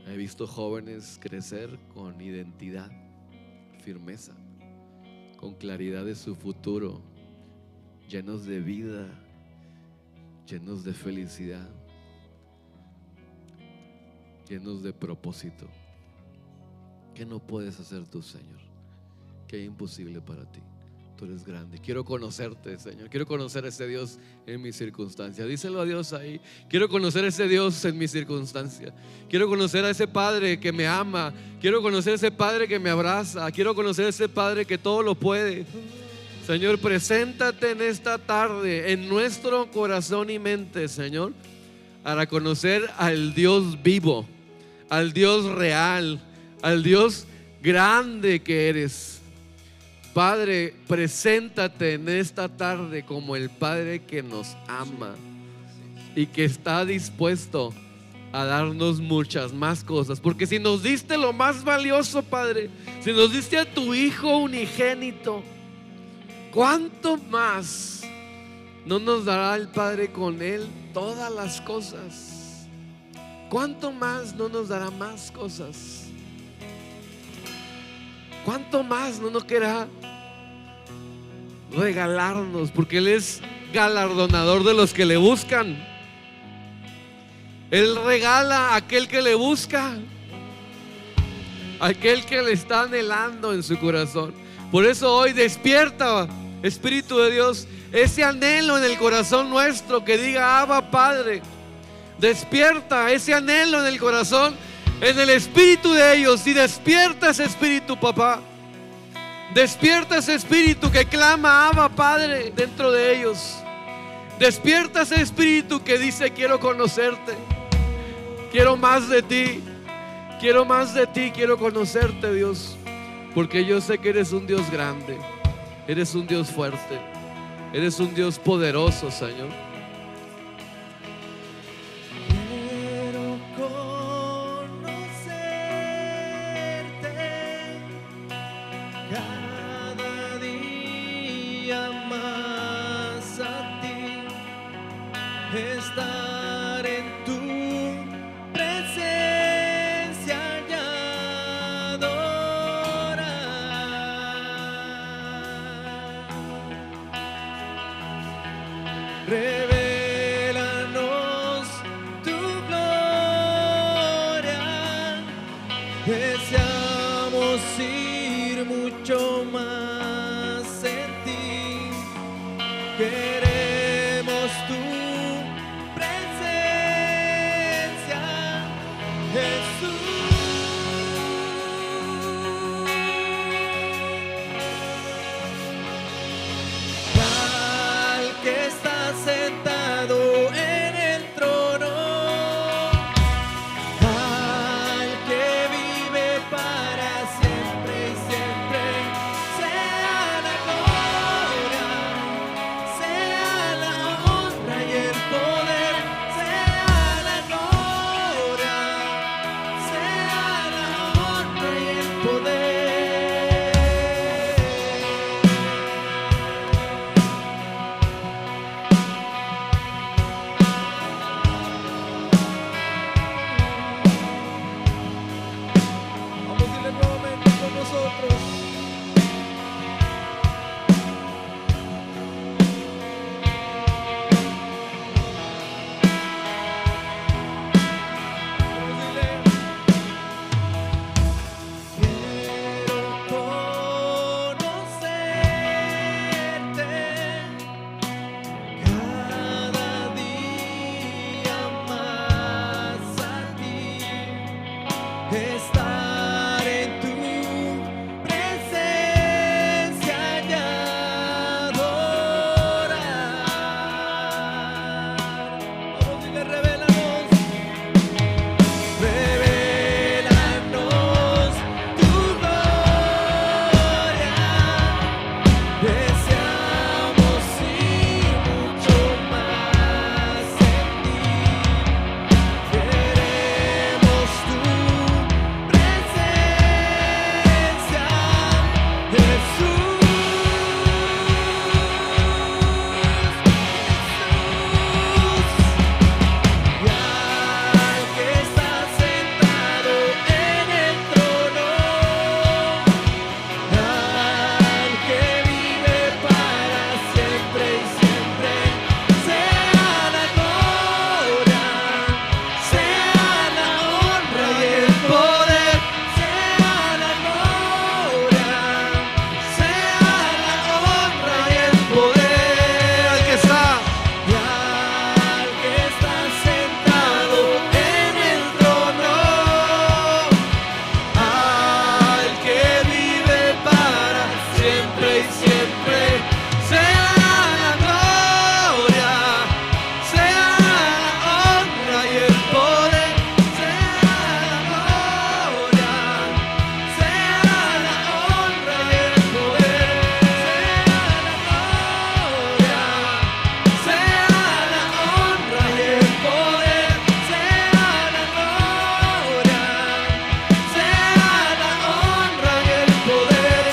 He visto jóvenes crecer con identidad, firmeza, con claridad de su futuro, llenos de vida, llenos de felicidad, llenos de propósito. ¿Qué no puedes hacer tú, Señor? ¿Qué es imposible para ti? Tú eres grande. Quiero conocerte, Señor. Quiero conocer a ese Dios en mi circunstancia. Díselo a Dios ahí. Quiero conocer a ese Dios en mi circunstancia. Quiero conocer a ese Padre que me ama. Quiero conocer a ese Padre que me abraza. Quiero conocer a ese Padre que todo lo puede. Señor, preséntate en esta tarde en nuestro corazón y mente, Señor, para conocer al Dios vivo, al Dios real, al Dios grande que eres. Padre, preséntate en esta tarde como el Padre que nos ama y que está dispuesto a darnos muchas más cosas. Porque si nos diste lo más valioso, Padre, si nos diste a tu Hijo unigénito, ¿cuánto más no nos dará el Padre con Él todas las cosas? ¿Cuánto más no nos dará más cosas? ¿Cuánto más no nos querrá regalarnos? Porque Él es galardonador de los que le buscan. Él regala a aquel que le busca. aquel que le está anhelando en su corazón. Por eso hoy despierta, Espíritu de Dios, ese anhelo en el corazón nuestro que diga Abba Padre. Despierta ese anhelo en el corazón, en el espíritu de ellos, y despierta ese espíritu, papá. Despierta ese espíritu que clama Abba Padre dentro de ellos. Despierta ese espíritu que dice: quiero conocerte, quiero más de ti, quiero más de ti, quiero conocerte, Dios, porque yo sé que eres un Dios grande, eres un Dios fuerte, eres un Dios poderoso, Señor. Quiero conocerte cada día más a ti, estar en tu presencia y adorar. Revélanos tu gloria, deseamos ir mucho más en ti, queremos tu presencia, Jesús. Al que está sentado en el trono, al que vive para siempre y siempre, sea la gloria, sea la honra y el poder, sea la gloria, sea la honra y el poder. Vamos a decirle nuevamente con nosotros. Vamos a decirle: quiero conocerte cada día más a ti, estar en tu presencia y adorar. Vamos a decirle: revélanos tu gloria, deseamos ir mucho más en ti, queremos tu presencia, Jesús. Y al que está sentado en el trono, al que vive para siempre y siempre, sea la gloria, sea la honra y el poder, sea la gloria, sea la honra y el poder. Al que está, Y al que está sentado en el trono, al que vive para siempre y siempre, sea la gloria, sea la honra y el poder, sea la gloria, sea la honra y el poder, sea la honra y el poder, sea la gloria, sea la honra y el poder.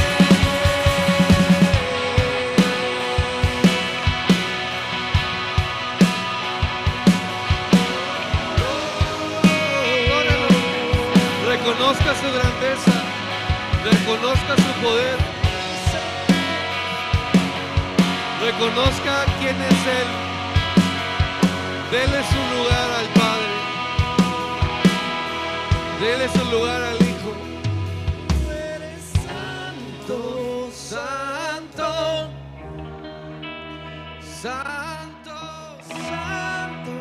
reconozca su grandeza, reconozca su poder, reconozca quién es Él. Dele su lugar al Padre, dele su lugar al Hijo, santo, santo, Santo, santo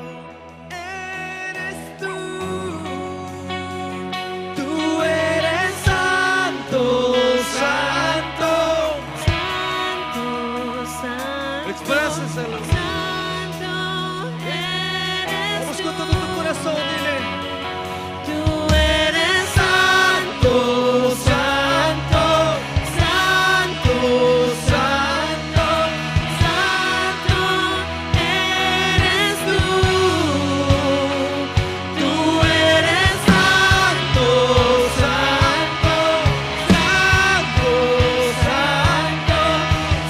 eres tú. Tú eres santo, santo. expréseselo. Vamos con todo tu corazón, dile. Tú eres Santo, santo, santo, santo, santo, eres tú. Tú eres santo, santo, santo, santo,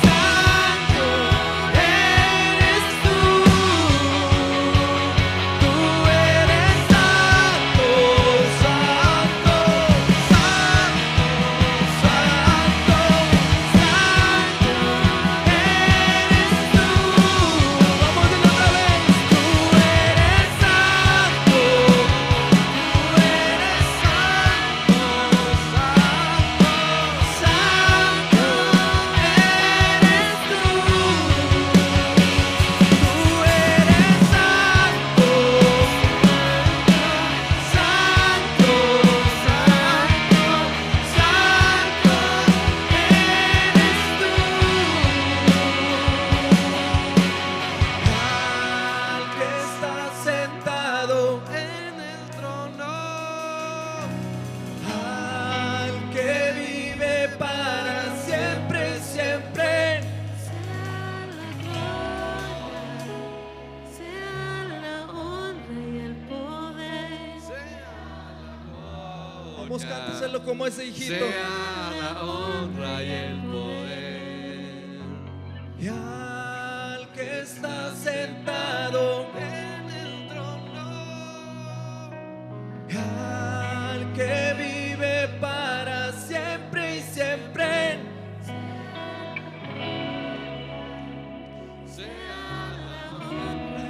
santo, eres tú. Tú eres santo, santo, santo, santo, santo, eres tú. Vamos de otra vez. Tú eres santo, tú eres santo, santo, santo, eres tú. Tú eres santo, santo, al que está sentado En el trono, al que vive para siempre, siempre. sea la honra y el poder. Vamos, cántaselo como ese hijito. sea la honra y el poder. Y al que está sentado En el trono, al que vive para siempre y siempre. sea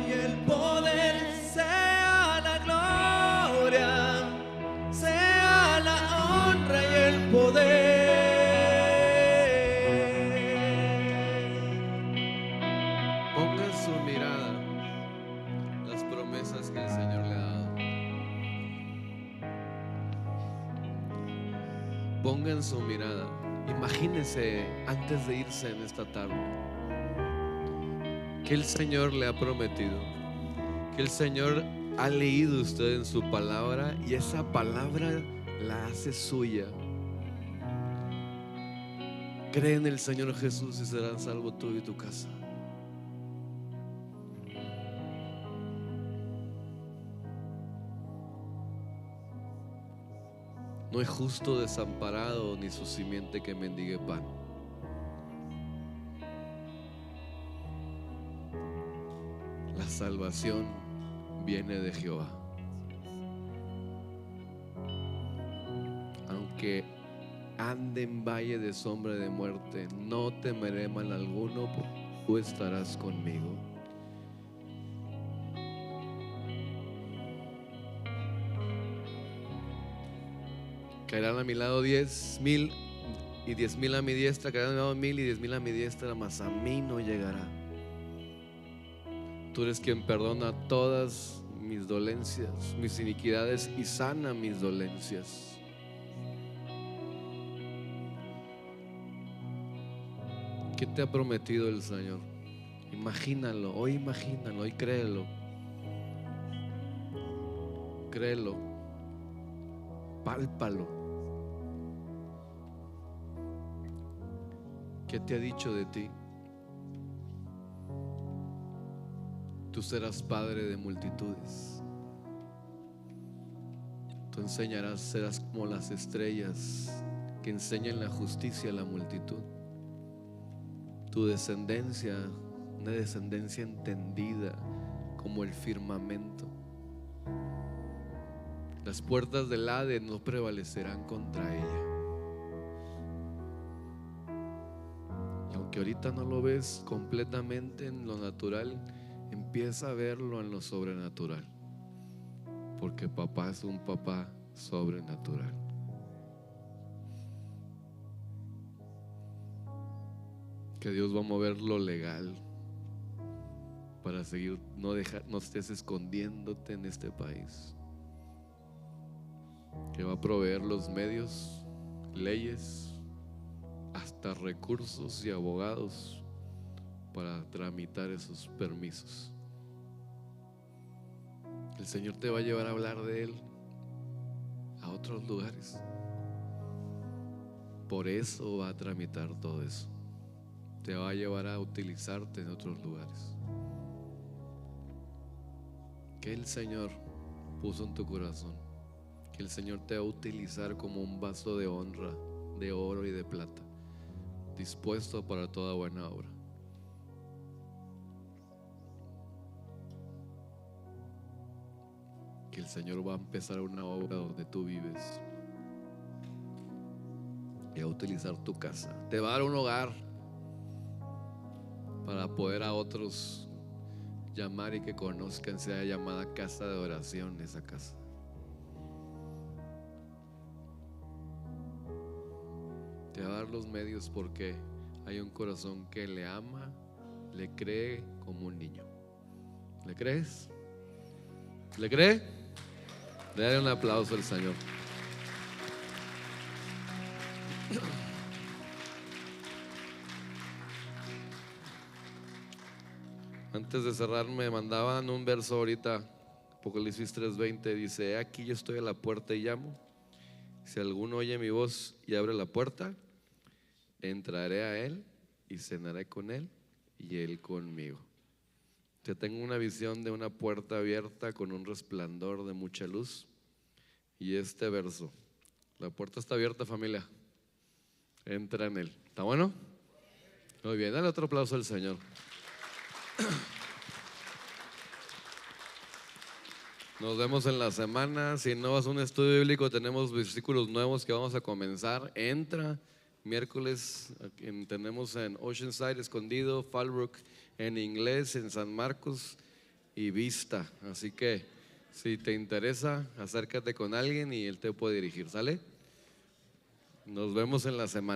Y el poder sea la gloria, sea la honra y el poder. Ponga en su mirada las promesas que el Señor le ha dado. Ponga en su mirada. Imagínese antes de irse en esta tarde que el Señor le ha prometido, que el Señor ha leído usted en su palabra y esa palabra la hace suya. Cree en el Señor Jesús y serán salvos tú y tu casa. No hay justo desamparado ni su simiente que mendigue pan. La salvación viene de Jehová. Aunque ande en valle de sombra de muerte, no temeré mal alguno, porque tú estarás conmigo. Caerán a mi lado 10,000 y 10,000 a mi diestra, caerán a mi lado 1,000 y 10,000 a mi diestra, mas a mí no llegará. Tú eres quien perdona todas mis dolencias, mis iniquidades y sana mis dolencias. ¿Qué te ha prometido el Señor? Imagínalo, hoy créelo. Créelo, pálpalo. ¿Qué te ha dicho de ti? Tú serás padre de multitudes. Tú enseñarás, serás como las estrellas que enseñan la justicia a la multitud. Tu descendencia, una descendencia entendida como el firmamento. Las puertas del Hades no prevalecerán contra ella. Y aunque ahorita no lo ves completamente en lo natural, empieza a verlo en lo sobrenatural, porque papá es un papá sobrenatural. Que Dios va a mover lo legal para seguir, no estés escondiéndote en este país. Que va a proveer los medios, leyes, hasta recursos y abogados para tramitar esos permisos. El Señor te va a llevar a hablar de Él a otros lugares. Por eso va a tramitar todo eso. Te va a llevar a utilizarte en otros lugares. Que el Señor puso en tu corazón, que el Señor te va a utilizar como un vaso de honra, de oro y de plata, dispuesto para toda buena obra. Que el Señor va a empezar una obra donde tú vives y va a utilizar tu casa. Te va a dar un hogar para poder a otros llamar y que conozcan, sea llamada casa de oración esa casa. Te va a dar los medios porque hay un corazón que le ama, le cree como un niño. ¿Le crees? ¿Le cree? Dale un aplauso al Señor. Antes de cerrar me mandaban un verso ahorita, Apocalipsis 3:20, dice: aquí yo estoy a la puerta y llamo. Si alguno oye mi voz y abre la puerta, entraré a él y cenaré con él y él conmigo. Yo tengo una visión de una puerta abierta con un resplandor de mucha luz. Y este verso: la puerta está abierta, familia, entra en él. ¿Está bueno? Muy bien, dale otro aplauso al Señor. Nos vemos en la semana. Si no vas a un estudio bíblico, tenemos versículos nuevos que vamos a comenzar. Entra miércoles, tenemos en Oceanside, Escondido, Fallbrook en inglés, en San Marcos y Vista. Así que si te interesa, acércate con alguien y él te puede dirigir. ¿Sale? Nos vemos en la semana.